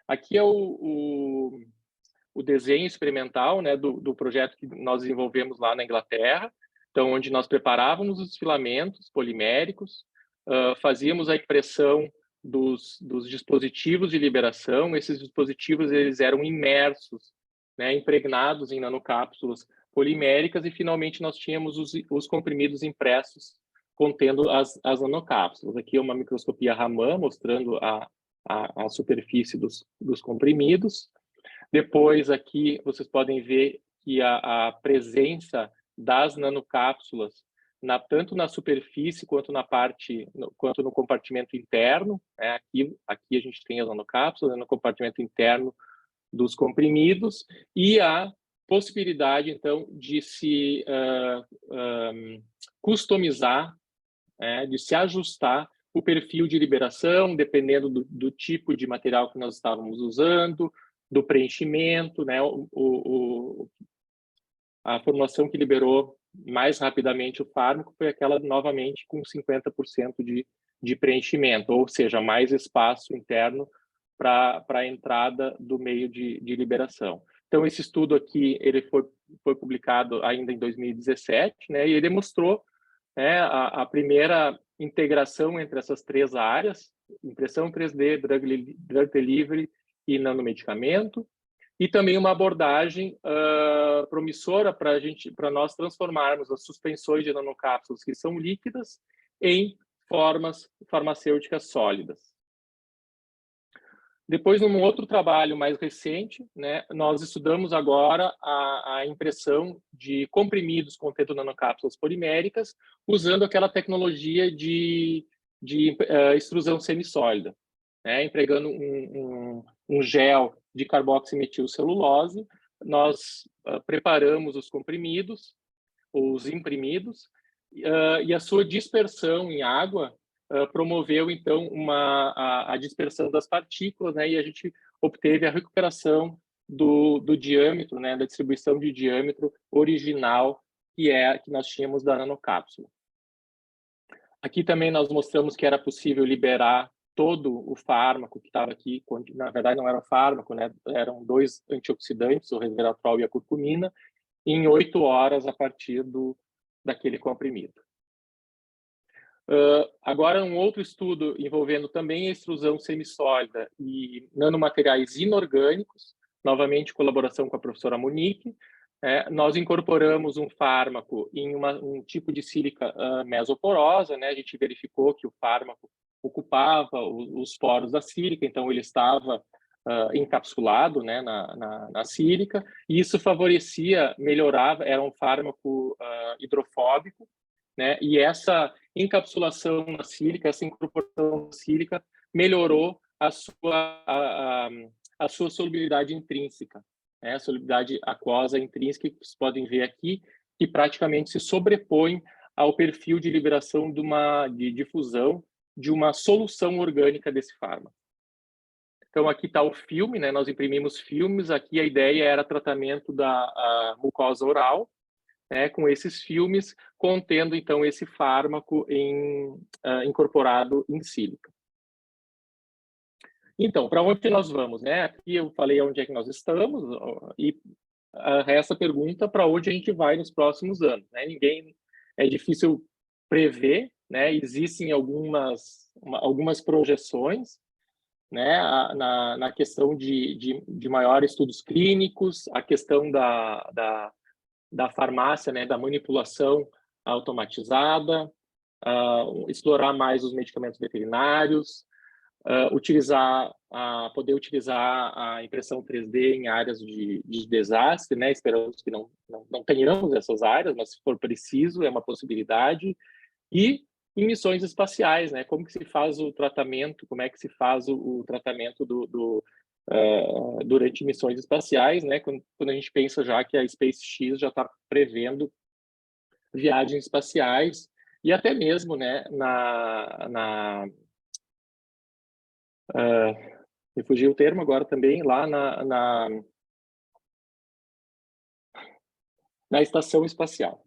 Aqui é o desenho experimental, né, do projeto que nós desenvolvemos lá na Inglaterra, então, onde nós preparávamos os filamentos poliméricos, fazíamos a impressão dos dispositivos de liberação. Esses dispositivos eles eram imersos, né, impregnados em nanocápsulas poliméricas, e finalmente nós tínhamos os comprimidos impressos contendo as nanocápsulas. Aqui é uma microscopia Raman mostrando a superfície dos comprimidos. Depois aqui vocês podem ver que a presença das nanocápsulas tanto na superfície quanto quanto no compartimento interno, né? Aqui a gente tem as nanocápsulas, né, no compartimento interno dos comprimidos, e a possibilidade então de se customizar, de se ajustar o perfil de liberação, dependendo do tipo de material que nós estávamos usando, do preenchimento, né? A formulação que liberou mais rapidamente o fármaco foi aquela, novamente, com 50% de preenchimento, ou seja, mais espaço interno para a entrada do meio de liberação. Então, esse estudo aqui ele foi publicado ainda em 2017, né, e ele mostrou, né, a primeira integração entre essas 3 áreas, impressão 3D, drug delivery e nanomedicamento, e também uma abordagem promissora para nós transformarmos as suspensões de nanocápsulas que são líquidas em formas farmacêuticas sólidas. Depois, num outro trabalho mais recente, né, nós estudamos agora a impressão de comprimidos contendo nanocápsulas poliméricas, usando aquela tecnologia de extrusão semissólida, né, empregando um gel de carboximetilcelulose. Nós preparamos os comprimidos, os imprimidos, e a sua dispersão em água promoveu, então, a dispersão das partículas, né, e a gente obteve a recuperação do diâmetro, né, da distribuição de diâmetro original que nós tínhamos da nanocápsula. Aqui também nós mostramos que era possível liberar todo o fármaco que estava aqui, na verdade não era fármaco, né, eram 2 antioxidantes, o resveratrol e a curcumina, em 8 horas a partir daquele comprimido. Agora, um outro estudo envolvendo também a extrusão semissólida e nanomateriais inorgânicos, novamente colaboração com a professora Monique, nós incorporamos um fármaco em um tipo de sílica mesoporosa, né? A gente verificou que o fármaco ocupava os poros da sílica, então ele estava encapsulado, né, na sílica, e isso favorecia, melhorava, era um fármaco hidrofóbico, né, e essa encapsulação na sílica, essa incorporação na sílica melhorou a sua solubilidade intrínseca, né, a solubilidade aquosa intrínseca, que vocês podem ver aqui, que praticamente se sobrepõe ao perfil de liberação de difusão de uma solução orgânica desse fármaco. Então, aqui está o filme, né? Nós imprimimos filmes. Aqui a ideia era tratamento da mucosa oral, né? Com esses filmes contendo, então, esse fármaco incorporado em sílica. Então, para onde nós vamos, né? Aqui eu falei onde é que nós estamos e essa pergunta para onde a gente vai nos próximos anos, né? É difícil prever, né? Existem algumas projeções, né, na questão de maiores estudos clínicos, a questão da farmácia, né, da manipulação automatizada, explorar mais os medicamentos veterinários, poder utilizar a impressão 3D em áreas de desastre, né? Esperamos que não tenhamos essas áreas, mas se for preciso, é uma possibilidade. E em missões espaciais, né? Como que se faz o tratamento, como é que se faz o tratamento durante missões espaciais, né? Quando a gente pensa já que a SpaceX já está prevendo viagens espaciais e até mesmo, né, me fugiu o termo agora também, lá na estação espacial.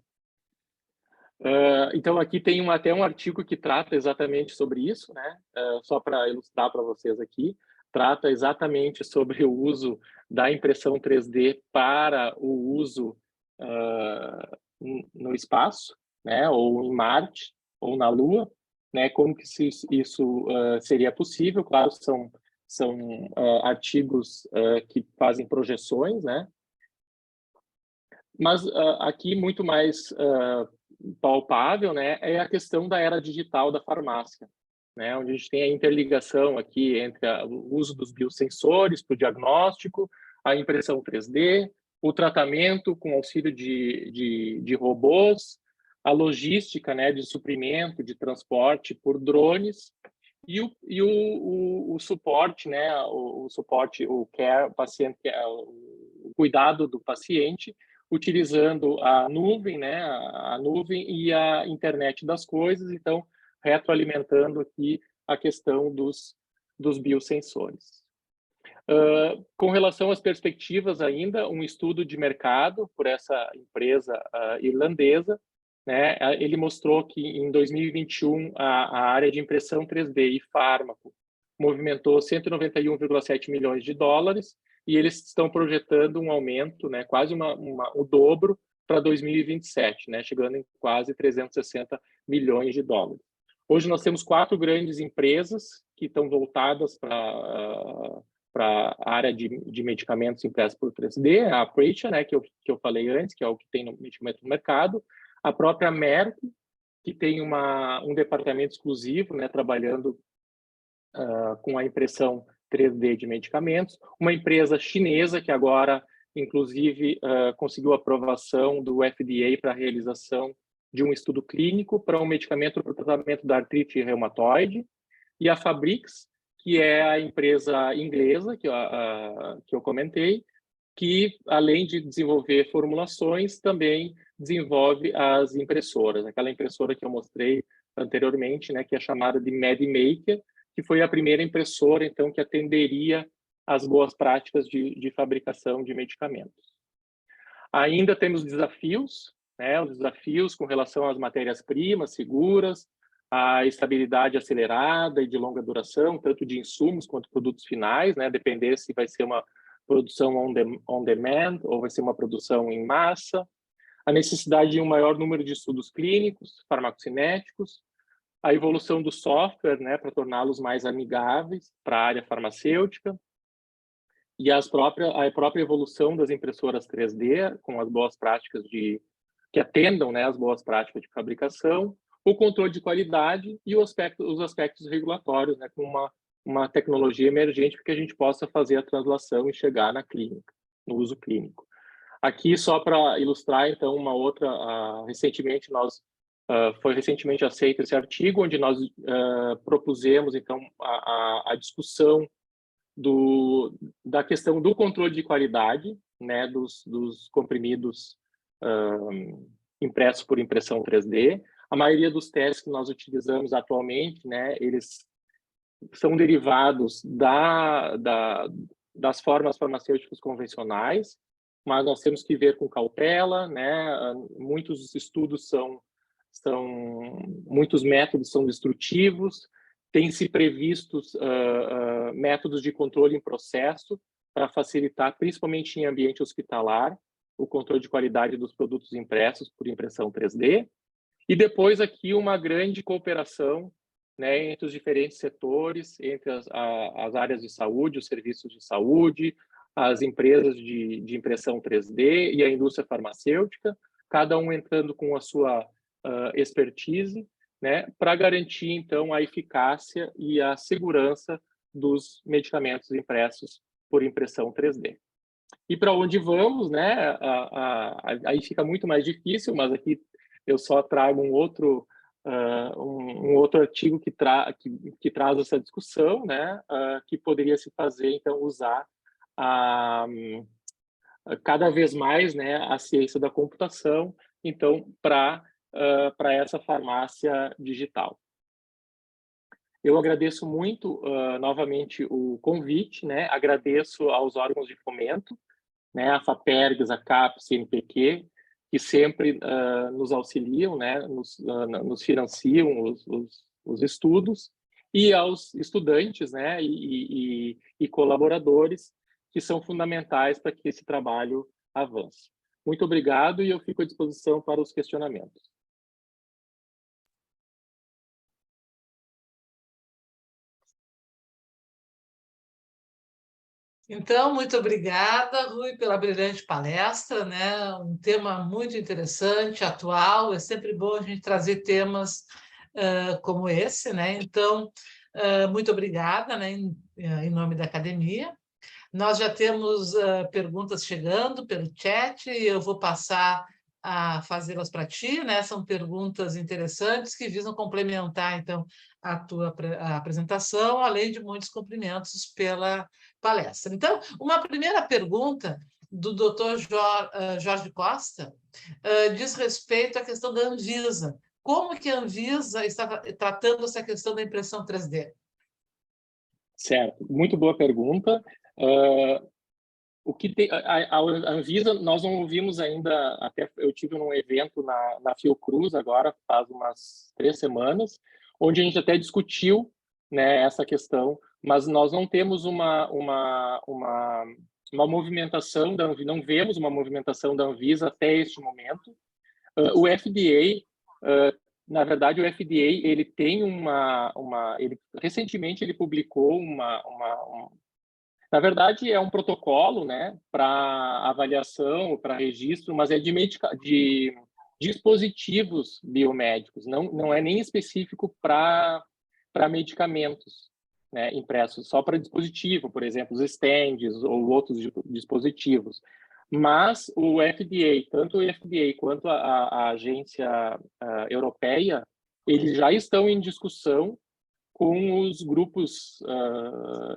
Então, aqui tem até um artigo que trata exatamente sobre isso, né? Só para ilustrar para vocês aqui, trata exatamente sobre o uso da impressão 3D para o uso no espaço, né? Ou em Marte, ou na Lua, né? Como que isso seria possível? Claro, são artigos que fazem projeções, né? Mas aqui muito mais palpável, né, é a questão da era digital da farmácia, né, onde a gente tem a interligação aqui entre o uso dos biosensores para o diagnóstico, a impressão 3D, o tratamento com auxílio de robôs, a logística, né, de suprimento, de transporte por drones e o suporte, né, o suporte, o care, paciente, o cuidado do paciente, utilizando a nuvem, né, a nuvem e a internet das coisas, então retroalimentando aqui a questão dos biosensores. Com relação às perspectivas ainda, um estudo de mercado por essa empresa irlandesa, né, ele mostrou que em 2021 a área de impressão 3D e fármaco movimentou 191,7 milhões de dólares, e eles estão projetando um aumento, né, quase o dobro para 2027, né, chegando em quase 360 milhões de dólares. Hoje nós temos 4 grandes empresas que estão voltadas para a área de medicamentos impressos por 3D, a Aprecia, né, que eu falei antes, que é o que tem no medicamento no mercado, a própria Merck, que tem um departamento exclusivo, né, trabalhando com a impressão 3D de medicamentos, uma empresa chinesa que agora, inclusive, conseguiu aprovação do FDA para a realização de um estudo clínico para um medicamento para o tratamento da artrite reumatoide, e a Fabrix, que é a empresa inglesa que eu comentei, que, além de desenvolver formulações, também desenvolve as impressoras. Aquela impressora que eu mostrei anteriormente, né, que é chamada de MedMaker, que foi a primeira impressora, então, que atenderia às boas práticas de fabricação de medicamentos. Ainda temos desafios, né, os desafios com relação às matérias-primas seguras, a estabilidade acelerada e de longa duração, tanto de insumos quanto produtos finais, né, depender se vai ser uma produção on demand ou vai ser uma produção em massa, a necessidade de um maior número de estudos clínicos, farmacocinéticos, a evolução do software, né, para torná-los mais amigáveis para a área farmacêutica, e a própria evolução das impressoras 3D com as boas práticas que atendam, né, as boas práticas de fabricação, o controle de qualidade e os aspectos regulatórios, né, com uma uma tecnologia emergente para que a gente possa fazer a translação e chegar na clínica, no uso clínico. Aqui, só para ilustrar, então, uma outra, foi recentemente aceito esse artigo, onde nós propusemos, então, a discussão da questão do controle de qualidade, né, dos comprimidos impressos por impressão 3D. A maioria dos testes que nós utilizamos atualmente, né, eles são derivados das formas farmacêuticas convencionais, mas nós temos que ver com cautela, né? Muitos estudos muitos métodos são destrutivos, tem-se previstos métodos de controle em processo para facilitar, principalmente em ambiente hospitalar, o controle de qualidade dos produtos impressos por impressão 3D. E depois aqui uma grande cooperação, né, entre os diferentes setores, entre as áreas de saúde, os serviços de saúde, as empresas de impressão 3D e a indústria farmacêutica, cada um entrando com a sua expertise, né, para garantir, então, a eficácia e a segurança dos medicamentos impressos por impressão 3D. E para onde vamos, né? Aí fica muito mais difícil, mas aqui eu só trago um outro artigo que traz essa discussão, né? Que poderia se fazer, então, usar cada vez mais, né, a ciência da computação, então, para essa farmácia digital. Eu agradeço muito, novamente, o convite, né? Agradeço aos órgãos de fomento, né? A FAPERGS, a CAPES, CNPq, que sempre nos auxiliam, né? Nos financiam os estudos, e aos estudantes, né? E colaboradores, que são fundamentais para que esse trabalho avance. Muito obrigado, e eu fico à disposição para os questionamentos. Então, muito obrigada, Rui, pela brilhante palestra, né? Um tema muito interessante, atual. É sempre bom a gente trazer temas como esse, né? Então, muito obrigada, né? Em nome da academia. Nós já temos perguntas chegando pelo chat, e eu vou passar a fazê-las para ti, né? São perguntas interessantes que visam complementar, então, a tua apresentação, além de muitos cumprimentos pela palestra. Então, uma primeira pergunta do Dr. Jorge Costa diz respeito à questão da Anvisa. Como que a Anvisa está tratando essa questão da impressão 3D? Certo, muito boa pergunta. O que tem, a Anvisa, nós não ouvimos ainda, até eu tive num evento na Fiocruz agora, faz umas 3 semanas, onde a gente até discutiu, né, essa questão, mas nós não temos uma movimentação da Anvisa, não vemos uma movimentação da Anvisa até este momento. O FDA, na verdade, o FDA, ele tem recentemente ele publicou na verdade, é um protocolo, né, para avaliação, para registro, mas é de dispositivos biomédicos, não é nem específico para medicamentos, né, impressos, só para dispositivo, por exemplo, os stands ou outros dispositivos. Mas o FDA, tanto o FDA quanto a agência europeia, eles já estão em discussão com os grupos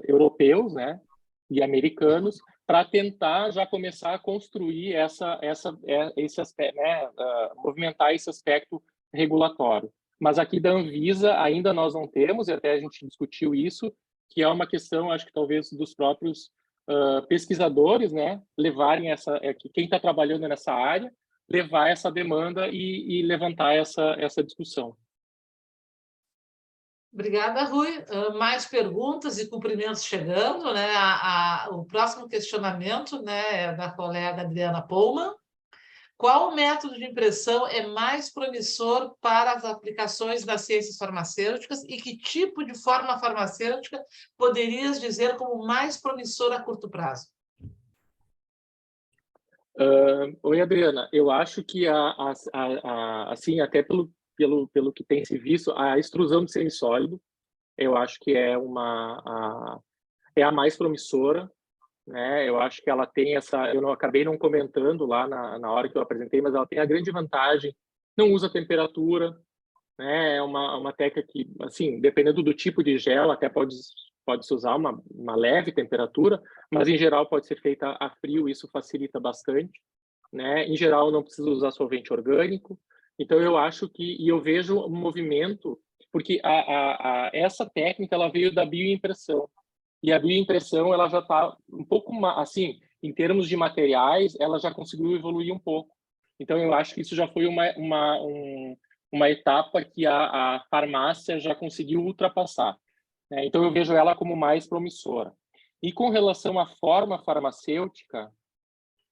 europeus, né, e americanos, para tentar já começar a construir esse aspecto, né, movimentar esse aspecto regulatório. Mas aqui da Anvisa ainda nós não temos, e até a gente discutiu isso, que é uma questão, acho que talvez dos próprios pesquisadores, né, levarem quem está trabalhando nessa área, levar essa demanda e levantar essa discussão. Obrigada, Rui. Mais perguntas e cumprimentos chegando, né? O próximo questionamento, né, é da colega Adriana Pullman. Qual método de impressão é mais promissor para as aplicações das ciências farmacêuticas, e que tipo de forma farmacêutica poderias dizer como mais promissor a curto prazo? Oi, Adriana. Eu acho que assim, até pelo que tem se visto, a extrusão de semissólido eu acho que é é a mais promissora, né? Eu acho que ela tem essa, eu não acabei não comentando lá na hora que eu apresentei, mas ela tem a grande vantagem, não usa temperatura, né? É uma técnica que, assim, dependendo do tipo de gel, até pode-se usar uma leve temperatura, mas em geral pode ser feita a frio, isso facilita bastante, né? Em geral não precisa usar solvente orgânico, então eu acho que, e eu vejo um movimento, porque essa técnica ela veio da bioimpressão, e a bioimpressão ela já está um pouco assim, em termos de materiais, ela já conseguiu evoluir um pouco. Então eu acho que isso já foi uma etapa que a farmácia já conseguiu ultrapassar, né? Então eu vejo ela como mais promissora. E com relação à forma farmacêutica,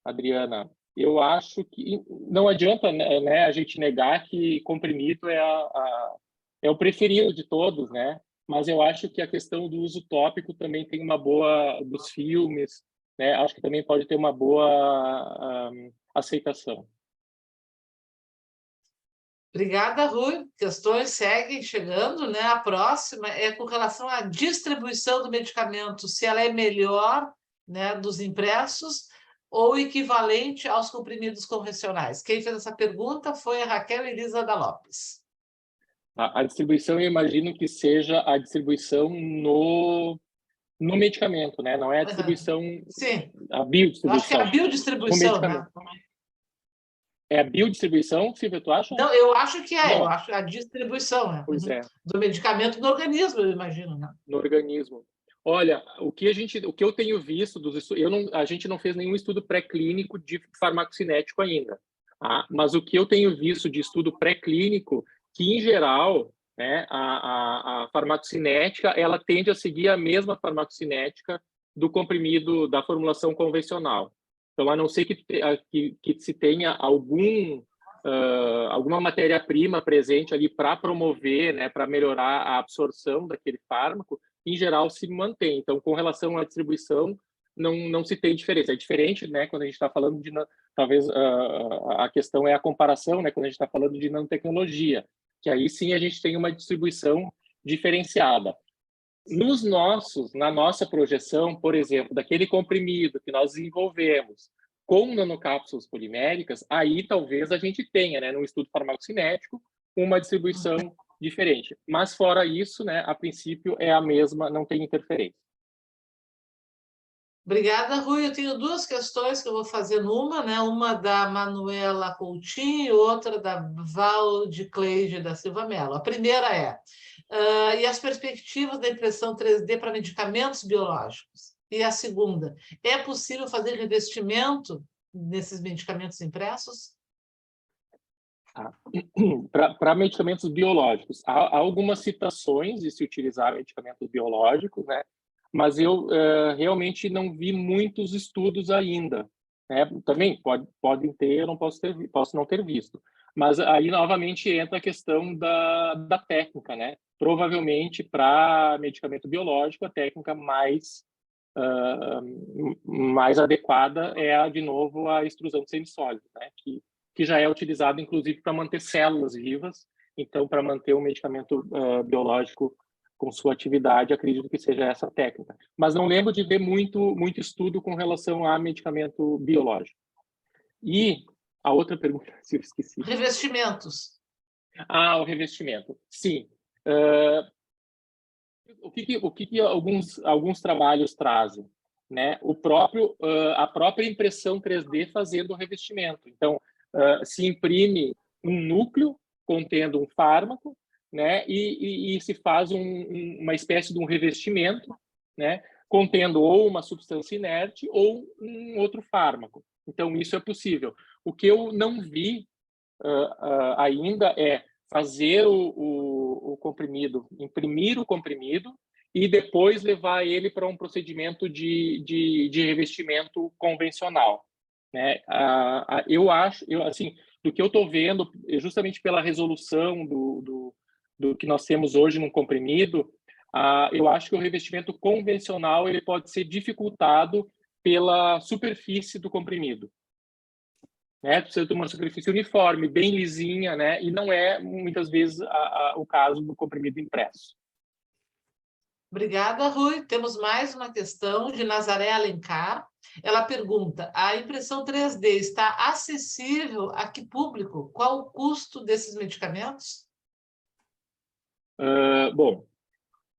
Adriana, eu acho que não adianta, né, a gente negar que comprimido é o preferido de todos, né? Mas eu acho que a questão do uso tópico também tem uma boa, dos filmes, né? Acho que também pode ter uma boa aceitação. Obrigada, Rui. Questões seguem chegando, né? A próxima é com relação à distribuição do medicamento, se ela é melhor, né, dos impressos ou equivalente aos comprimidos convencionais. Quem fez essa pergunta foi a Raquel Elisa da Lopes. A distribuição, eu imagino que seja a distribuição no medicamento, né? Não é a Uhum. distribuição, Sim, a eu acho que é a biodistribuição, no biodistribuição, né? medicamento. É a biodistribuição, Silvia, tu acha? Não, eu acho que é, eu Não, acho que é a distribuição, né? pois Uhum. é, Do medicamento no organismo, eu imagino, né? no organismo. Olha, o que eu tenho visto a gente não fez nenhum estudo pré-clínico de farmacocinético ainda, tá? Mas o que eu tenho visto de estudo pré-clínico, que em geral, né, a farmacocinética, ela tende a seguir a mesma farmacocinética do comprimido da formulação convencional. Então, a não ser que se tenha alguma matéria-prima presente ali para promover, né, para melhorar a absorção daquele fármaco, em geral se mantém. Então, com relação à distribuição, não se tem diferença. É diferente, né, quando a gente está falando de, talvez a questão é a comparação, né, quando a gente está falando de nanotecnologia, que aí sim a gente tem uma distribuição diferenciada. Na nossa projeção, por exemplo, daquele comprimido que nós desenvolvemos com nanocápsulas poliméricas, aí talvez a gente tenha, né, no estudo farmacocinético, uma distribuição diferente. Mas fora isso, né, a princípio é a mesma, não tem interferência. Obrigada, Rui. Eu tenho duas questões que eu vou fazer numa, né? Uma da Manuela Coutinho e outra da Val de Cleide da Silva Mello. A primeira é, e as perspectivas da impressão 3D para medicamentos biológicos? E a segunda, é possível fazer revestimento nesses medicamentos impressos? Tá? Para medicamentos biológicos, há algumas citações de se utilizar medicamentos biológicos, né? Mas eu realmente não vi muitos estudos ainda, né? Também podem ter, eu não posso não ter visto. Mas aí novamente entra a questão da técnica, né? Provavelmente para medicamento biológico a técnica mais adequada é de novo a extrusão de semissólido, né? Que já é utilizado inclusive para manter células vivas. Então, para manter o medicamento biológico com sua atividade, acredito que seja essa técnica. Mas não lembro de ver muito estudo com relação a medicamento biológico. E a outra pergunta, se eu esqueci. Revestimentos. O revestimento. Sim. O que alguns trabalhos trazem? Né? A própria impressão 3D fazendo o revestimento. Então, se imprime um núcleo contendo um fármaco, né? E se faz uma espécie de um revestimento, né? Contendo ou uma substância inerte ou um outro fármaco. Então, isso é possível. O que eu não vi ainda é fazer o comprimido, imprimir o comprimido e depois levar ele para um procedimento de revestimento convencional, né? Eu acho, assim, do que eu estou vendo, justamente pela resolução do que nós temos hoje no comprimido, eu acho que o revestimento convencional ele pode ser dificultado pela superfície do comprimido, né? Precisa ter uma superfície uniforme, bem lisinha, né? E não é muitas vezes o caso do comprimido impresso. Obrigada, Rui. Temos mais uma questão de Nazaré Alencar. Ela pergunta: a impressão 3D está acessível a que público? Qual o custo desses medicamentos? Bom,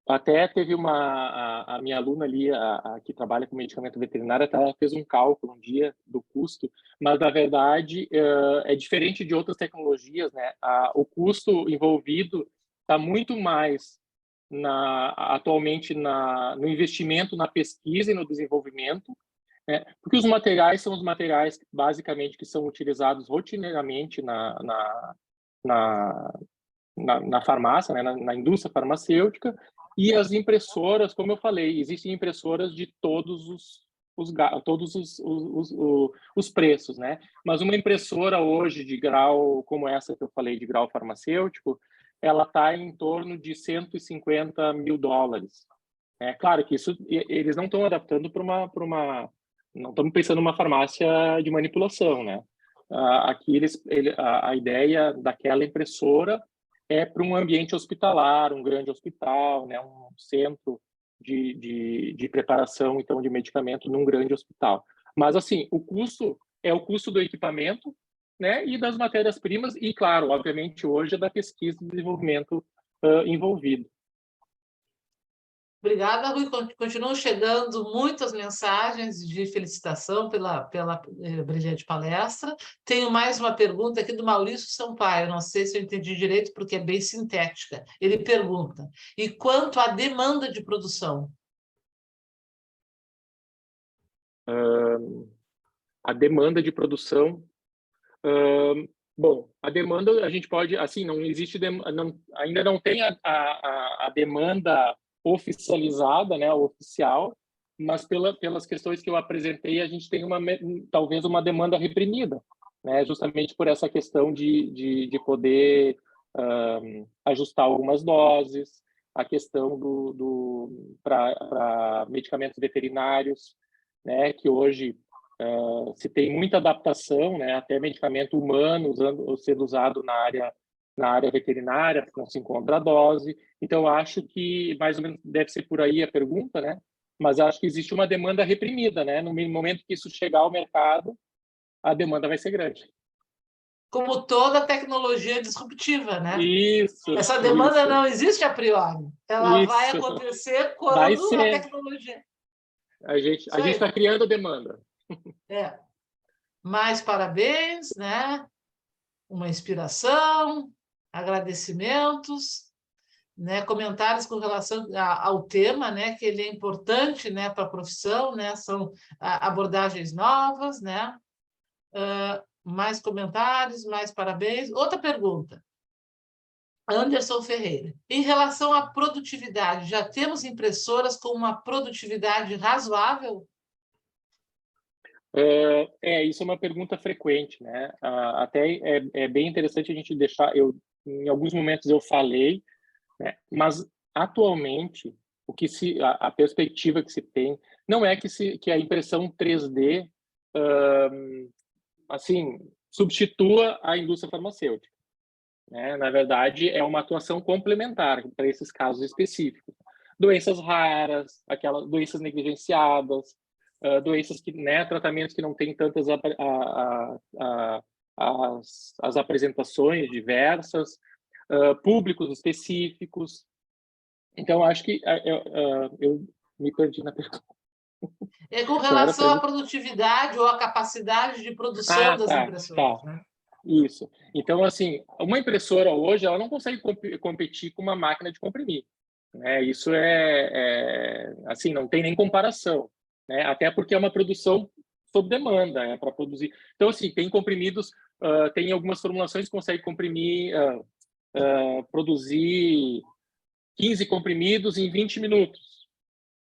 até teve a minha aluna ali, a que trabalha com medicamento veterinário, até ela fez um cálculo um dia do custo, mas na verdade é diferente de outras tecnologias, né? O custo envolvido está muito mais atualmente no investimento na pesquisa e no desenvolvimento, né? Porque os materiais são os materiais basicamente que são utilizados rotineiramente na, na farmácia, né, na indústria farmacêutica, e as impressoras, como eu falei, existem impressoras de todos os preços, né? Mas uma impressora hoje de grau, como essa que eu falei, de grau farmacêutico, ela está em torno de $150 mil. É claro que isso eles não estão adaptando para não estamos pensando numa farmácia de manipulação, né? Aqui a ideia daquela impressora é para um ambiente hospitalar, um grande hospital, né, um centro de preparação então de medicamento num grande hospital. Mas assim, o custo é o custo do equipamento, né, e das matérias-primas e, claro, obviamente hoje é da pesquisa e desenvolvimento envolvido. Obrigada, Rui. Continuam chegando muitas mensagens de felicitação pela brilhante palestra. Tenho mais uma pergunta aqui do Maurício Sampaio, não sei se eu entendi direito, porque é bem sintética. Ele pergunta: e quanto à demanda de produção? A demanda de produção, bom, a demanda a gente pode, assim, não existe, ainda não tem a demanda oficializada, né, oficial, mas pelas questões que eu apresentei, a gente tem talvez uma demanda reprimida, né, justamente por essa questão de poder ajustar algumas doses, a questão para medicamentos veterinários, né, que hoje se tem muita adaptação, né, até medicamento humano sendo usado na área veterinária, não se encontra a dose. Então, acho que mais ou menos deve ser por aí a pergunta, né? Mas acho que existe uma demanda reprimida, né? No momento que isso chegar ao mercado, a demanda vai ser grande. Como toda tecnologia disruptiva, né? Isso, Essa demanda isso, não existe a priori. Ela vai isso. acontecer Vai quando a ser. tecnologia... A gente está criando demanda. É. Mais parabéns, né? Uma inspiração, agradecimentos, né? Comentários com relação ao tema, né? Que ele é importante, né? Para a profissão, né? São abordagens novas, né? Mais comentários, mais parabéns. Outra pergunta. Anderson Ferreira. Em relação à produtividade, já temos impressoras com uma produtividade razoável? Isso é uma pergunta frequente, né? Até é bem interessante a gente deixar. Em alguns momentos eu falei, né? Mas atualmente a perspectiva que se tem não é que a impressão 3D assim substitua a indústria farmacêutica, né? Na verdade, é uma atuação complementar para esses casos específicos. Doenças raras, aquelas doenças negligenciadas, doenças que, né, tratamentos que não têm tantas as apresentações diversas, públicos específicos. Então, acho que eu me perdi na pergunta. É com Qual era a relação à pergunta? produtividade ou à capacidade de produção das Tá. impressoras, né? Isso. Então, assim, uma impressora hoje, ela não consegue competir com uma máquina de comprimir, né? Isso assim, não tem nem comparação, né? Até porque é uma produção sob demanda, para produzir. Então, assim, tem comprimidos, tem algumas formulações que conseguem comprimir, produzir 15 comprimidos em 20 minutos,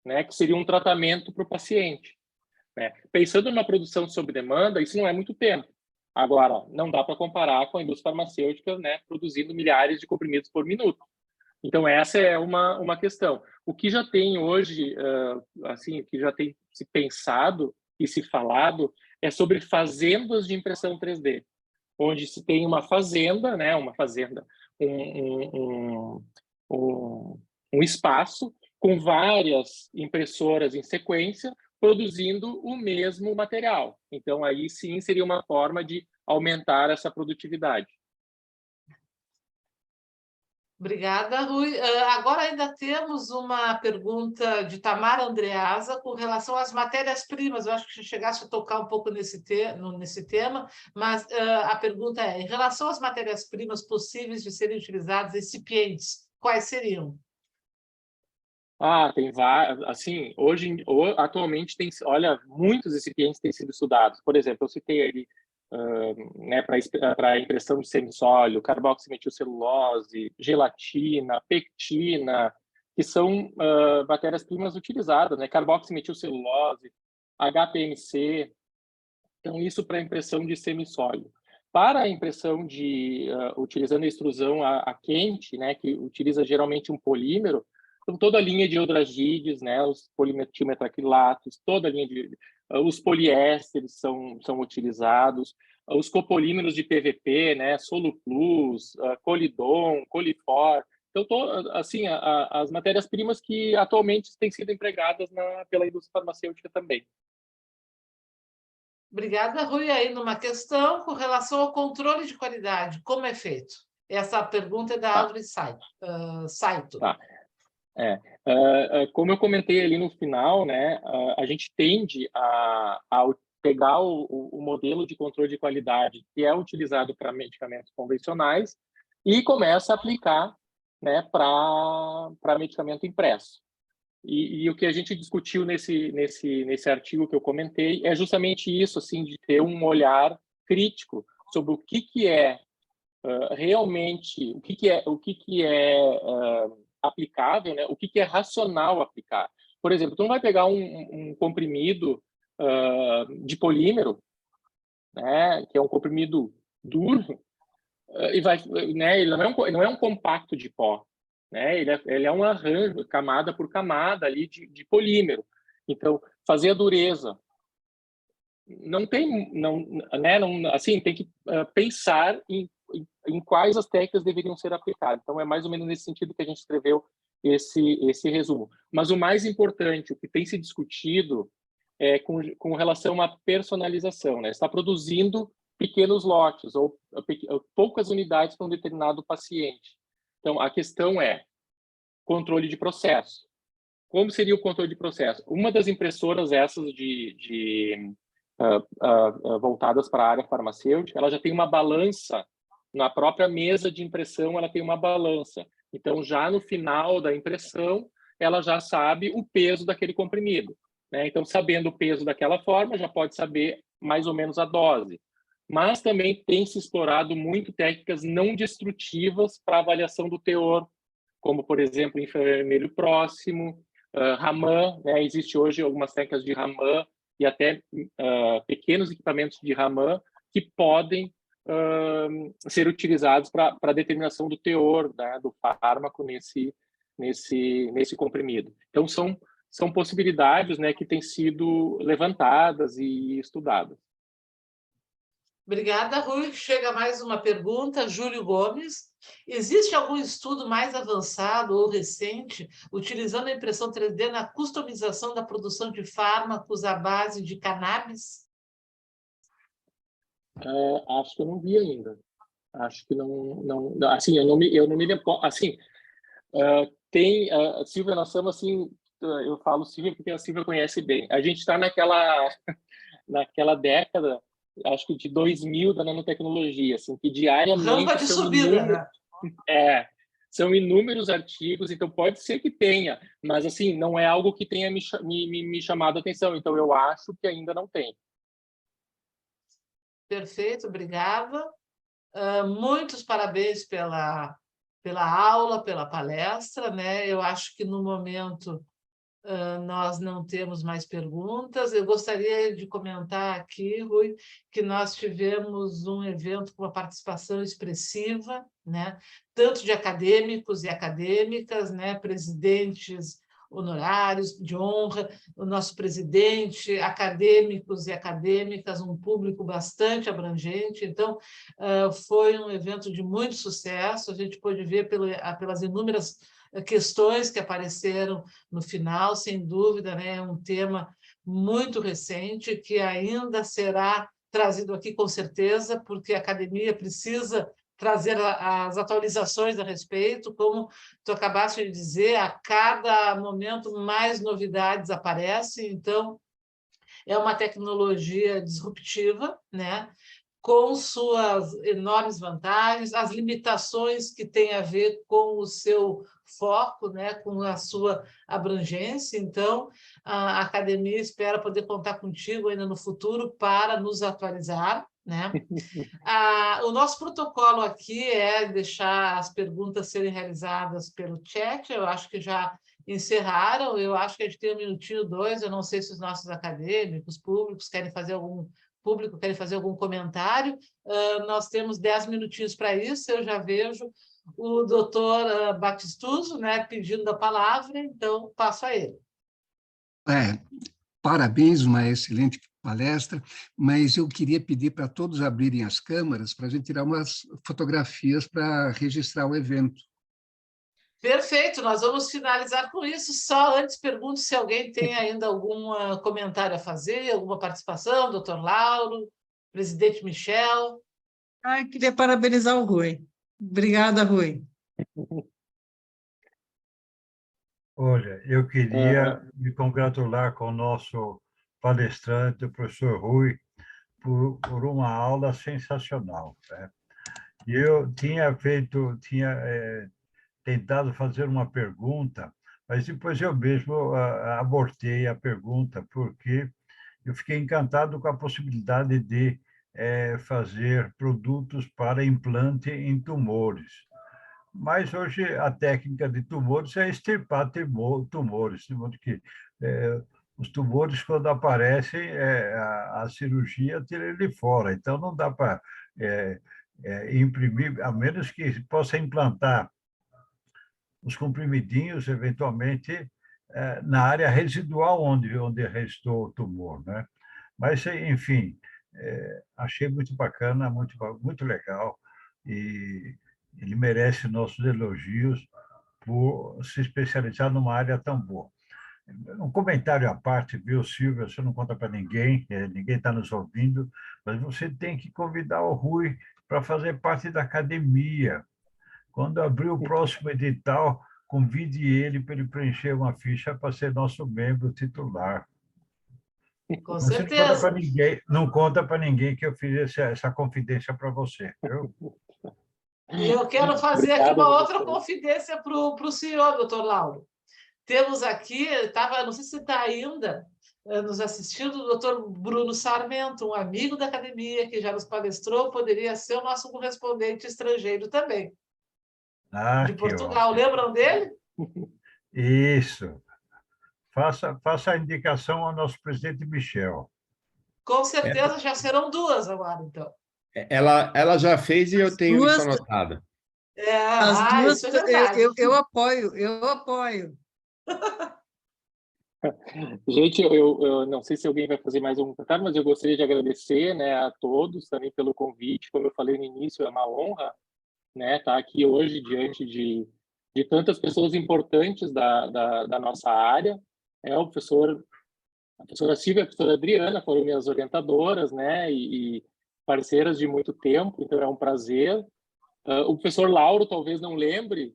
né? Que seria um tratamento para o paciente, né? Pensando numa produção sob demanda, isso não é muito tempo. Agora, não dá para comparar com a indústria farmacêutica, né, produzindo milhares de comprimidos por minuto. Então, essa é uma questão. O que já tem hoje, assim, o que já tem se pensado e se falado é sobre fazendas de impressão 3D, onde se tem uma fazenda, né, um espaço com várias impressoras em sequência, produzindo o mesmo material. Então, aí sim seria uma forma de aumentar essa produtividade. Obrigada, Rui. Agora ainda temos uma pergunta de Tamara Andreasa com relação às matérias-primas. Eu acho que chegaste a tocar um pouco nesse tema, mas a pergunta é, em relação às matérias-primas possíveis de serem utilizadas, recipientes, quais seriam? Tem várias, assim, atualmente tem, olha, muitos recipientes têm sido estudados. Por exemplo, eu citei ali, né, para impressão de semissólido, carboximetilcelulose, gelatina, pectina, que são matérias-primas utilizadas, né, carboximetilcelulose, HPMC, então isso para impressão de semissólido. Para a impressão utilizando a extrusão a quente, né, que utiliza geralmente um polímero, então, toda a linha de eudragides, né, os polimetilmetacrilatos, toda a linha os poliésteres são utilizados, os copolímeros de PVP, né, Soluplus, Colidon, Colifor. Então, assim, as matérias-primas que atualmente têm sido empregadas pela indústria farmacêutica também. Obrigada, Rui. Aí, numa questão com relação ao controle de qualidade, como é feito? Essa pergunta é da Audrey Saito. Tá. Como eu comentei ali no final, né, a gente tende a pegar o modelo de controle de qualidade que é utilizado para medicamentos convencionais e começa a aplicar, né, para medicamento impresso. E o que a gente discutiu nesse artigo que eu comentei é justamente isso, assim, de ter um olhar crítico sobre o que é realmente, o que é aplicável, né? O que é racional aplicar. Por exemplo, tu não vai pegar um comprimido de polímero, né? Que é um comprimido duro, e vai, né? Ele não é um compacto de pó, né? Ele é um arranjo, camada por camada ali de polímero. Então, fazer a dureza não tem, né? Assim, tem que pensar em quais as técnicas deveriam ser aplicadas. Então, é mais ou menos nesse sentido que a gente escreveu esse resumo. Mas o mais importante, o que tem se discutido é com relação à personalização, né? Está produzindo pequenos lotes ou poucas unidades para um determinado paciente. Então, a questão é controle de processo. Como seria o controle de processo? Uma das impressoras essas voltadas para a área farmacêutica, ela já tem uma balança na própria mesa de impressão, ela tem uma balança. Então, já no final da impressão, ela já sabe o peso daquele comprimido, né? Então, sabendo o peso daquela forma, já pode saber mais ou menos a dose. Mas também tem se explorado muito técnicas não destrutivas para avaliação do teor, como, por exemplo, infravermelho próximo, Raman, né? Existe hoje algumas técnicas de Raman e até pequenos equipamentos de Raman que podem ser utilizados para determinação do teor, né, do fármaco nesse comprimido. Então, são possibilidades, né, que têm sido levantadas e estudadas. Obrigada, Rui. Chega mais uma pergunta, Júlio Gomes. Existe algum estudo mais avançado ou recente utilizando a impressão 3D na customização da produção de fármacos à base de cannabis? Acho que eu não vi ainda. Acho que não assim, eu não me lembro. Assim, tem, Silvia, nós estamos assim, eu falo Silvia porque a Silvia conhece bem. A gente está naquela década, acho que de 2000 da nanotecnologia, assim, que Rampa diariamente de subida, né? são inúmeros artigos, então pode ser que tenha, mas assim, não é algo que tenha me chamado a atenção, então eu acho que ainda não tem. Perfeito, obrigada. Muitos parabéns pela aula, pela palestra, né? Eu acho que no momento nós não temos mais perguntas. Eu gostaria de comentar aqui, Rui, que nós tivemos um evento com uma participação expressiva, né? Tanto de acadêmicos e acadêmicas, né? Presidentes honorários de honra, o nosso presidente, acadêmicos e acadêmicas, um público bastante abrangente. Então, foi um evento de muito sucesso, a gente pôde ver pelas inúmeras questões que apareceram no final, sem dúvida, né? É um tema muito recente, que ainda será trazido aqui com certeza, porque a academia precisa trazer as atualizações a respeito, como tu acabaste de dizer, a cada momento mais novidades aparecem, então é uma tecnologia disruptiva, né? Com suas enormes vantagens, as limitações que têm a ver com o seu foco, né, com a sua abrangência. Então, a academia espera poder contar contigo ainda no futuro para nos atualizar, né? O nosso protocolo aqui é deixar as perguntas serem realizadas pelo chat, eu acho que já encerraram, eu acho que a gente tem 1 minutinho, 2, eu não sei se os nossos acadêmicos, públicos, querem fazer algum comentário. Nós temos 10 minutinhos para isso, eu já vejo o doutor Batistuso, né, pedindo a palavra, então passo a ele. Parabéns, uma excelente palestra, mas eu queria pedir para todos abrirem as câmeras para a gente tirar umas fotografias para registrar o evento. Perfeito, nós vamos finalizar com isso. Só antes pergunto se alguém tem ainda algum comentário a fazer, alguma participação, doutor Lauro, presidente Michel. Queria parabenizar o Rui. Obrigada, Rui. Olha, eu queria me congratular com o nosso palestrante, o professor Rui, por uma aula sensacional, né? E eu tinha tentado fazer uma pergunta, mas depois eu mesmo abortei a pergunta, porque eu fiquei encantado com a possibilidade de fazer produtos para implante em tumores. Mas hoje a técnica de tumores é extirpar tumores, de modo que os tumores, quando aparecem, a cirurgia tira ele fora. Então, não dá para imprimir, a menos que possa implantar os comprimidinhos, eventualmente, na área residual onde restou o tumor, né? Mas, enfim, achei muito bacana, muito legal, e ele merece nossos elogios por se especializar numa área tão boa. Um comentário à parte, viu, Silvia? Você não conta para ninguém, ninguém está nos ouvindo, mas você tem que convidar o Rui para fazer parte da academia. Quando abrir o próximo edital, convide ele para ele preencher uma ficha para ser nosso membro titular. Com Você certeza. não conta para ninguém que eu fiz essa confidência para você, viu? E eu quero fazer aqui uma outra confidência para o senhor, doutor Lauro. Temos aqui, não sei se está ainda nos assistindo, o doutor Bruno Sarmento, um amigo da academia que já nos palestrou, poderia ser o nosso correspondente estrangeiro também, de Portugal. Ótimo. Lembram dele? Isso. Faça a indicação ao nosso presidente Michel. Com certeza já serão 2 agora, então. Ela já fez e eu tenho isso anotado. As 2, isso é verdade. eu apoio. Gente, eu não sei se alguém vai fazer mais um comentário, mas eu gostaria de agradecer, né, a todos também pelo convite. Como eu falei no início, é uma honra, né, estar aqui hoje diante de tantas pessoas importantes da nossa área. A professora Silvia, a professora Adriana foram minhas orientadoras, né, e parceiras de muito tempo, então é um prazer. O professor Lauro talvez não lembre,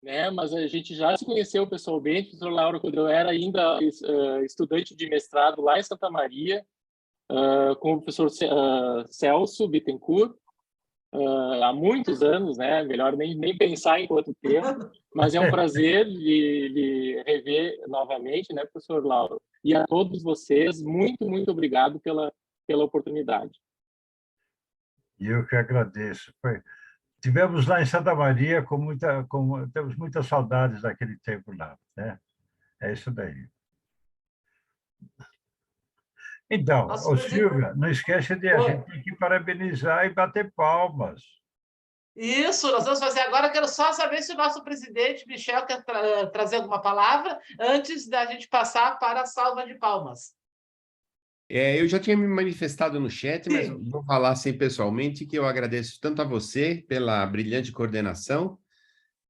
né, mas a gente já se conheceu pessoalmente, o professor Lauro, quando eu era ainda estudante de mestrado lá em Santa Maria, com o professor Celso Bittencourt, há muitos anos, né, melhor nem pensar em quanto tempo, mas é um prazer lhe rever novamente, né, professor Lauro? E a todos vocês, muito, muito obrigado pela oportunidade. E eu que agradeço. Tivemos lá em Santa Maria temos muitas saudades daquele tempo lá, né? É isso daí. Então, Silvia, não esquece a gente tem que parabenizar e bater palmas. Isso, nós vamos fazer agora. Eu quero só saber se o nosso presidente, Michel, quer trazer alguma palavra antes da gente passar para a salva de palmas. Eu já tinha me manifestado no chat, mas vou falar assim pessoalmente que eu agradeço tanto a você pela brilhante coordenação,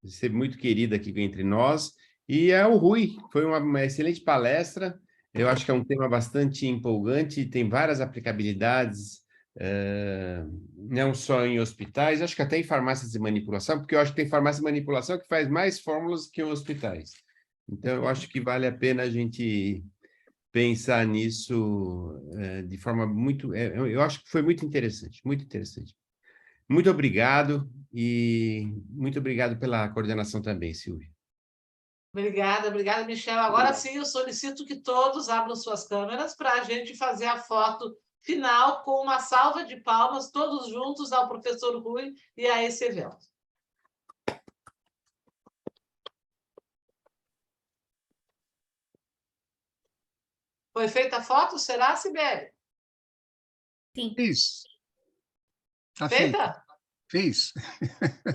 de ser muito querida aqui entre nós, e ao Rui, foi uma excelente palestra. Eu acho que é um tema bastante empolgante, tem várias aplicabilidades, não só em hospitais, acho que até em farmácias de manipulação, porque eu acho que tem farmácia de manipulação que faz mais fórmulas que hospitais. Então, eu acho que vale a pena a gente pensar nisso de forma muito... eu acho que foi muito interessante, muito interessante. Muito obrigado e muito obrigado pela coordenação também, Silvia. Obrigada, Michel. Agora sim, eu solicito que todos abram suas câmeras para a gente fazer a foto final com uma salva de palmas, todos juntos, ao professor Rui e a esse evento. Foi feita a foto? Será, Sibeli? Sim. Fiz. Está Feita? feito. Fiz.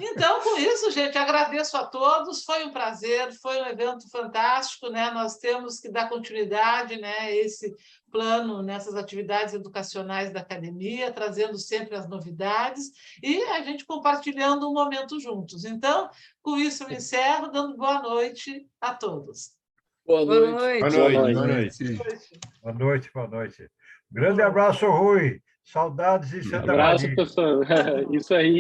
Então, com isso, gente, agradeço a todos, foi um prazer, foi um evento fantástico, né? Nós temos que dar continuidade, né, a esse plano, nessas atividades educacionais da academia, trazendo sempre as novidades e a gente compartilhando um momento juntos. Então, com isso eu encerro, dando boa noite a todos. Boa noite. Boa noite. Boa noite, boa noite. Grande abraço, Rui. Saudades e Abraço, professor. Isso aí.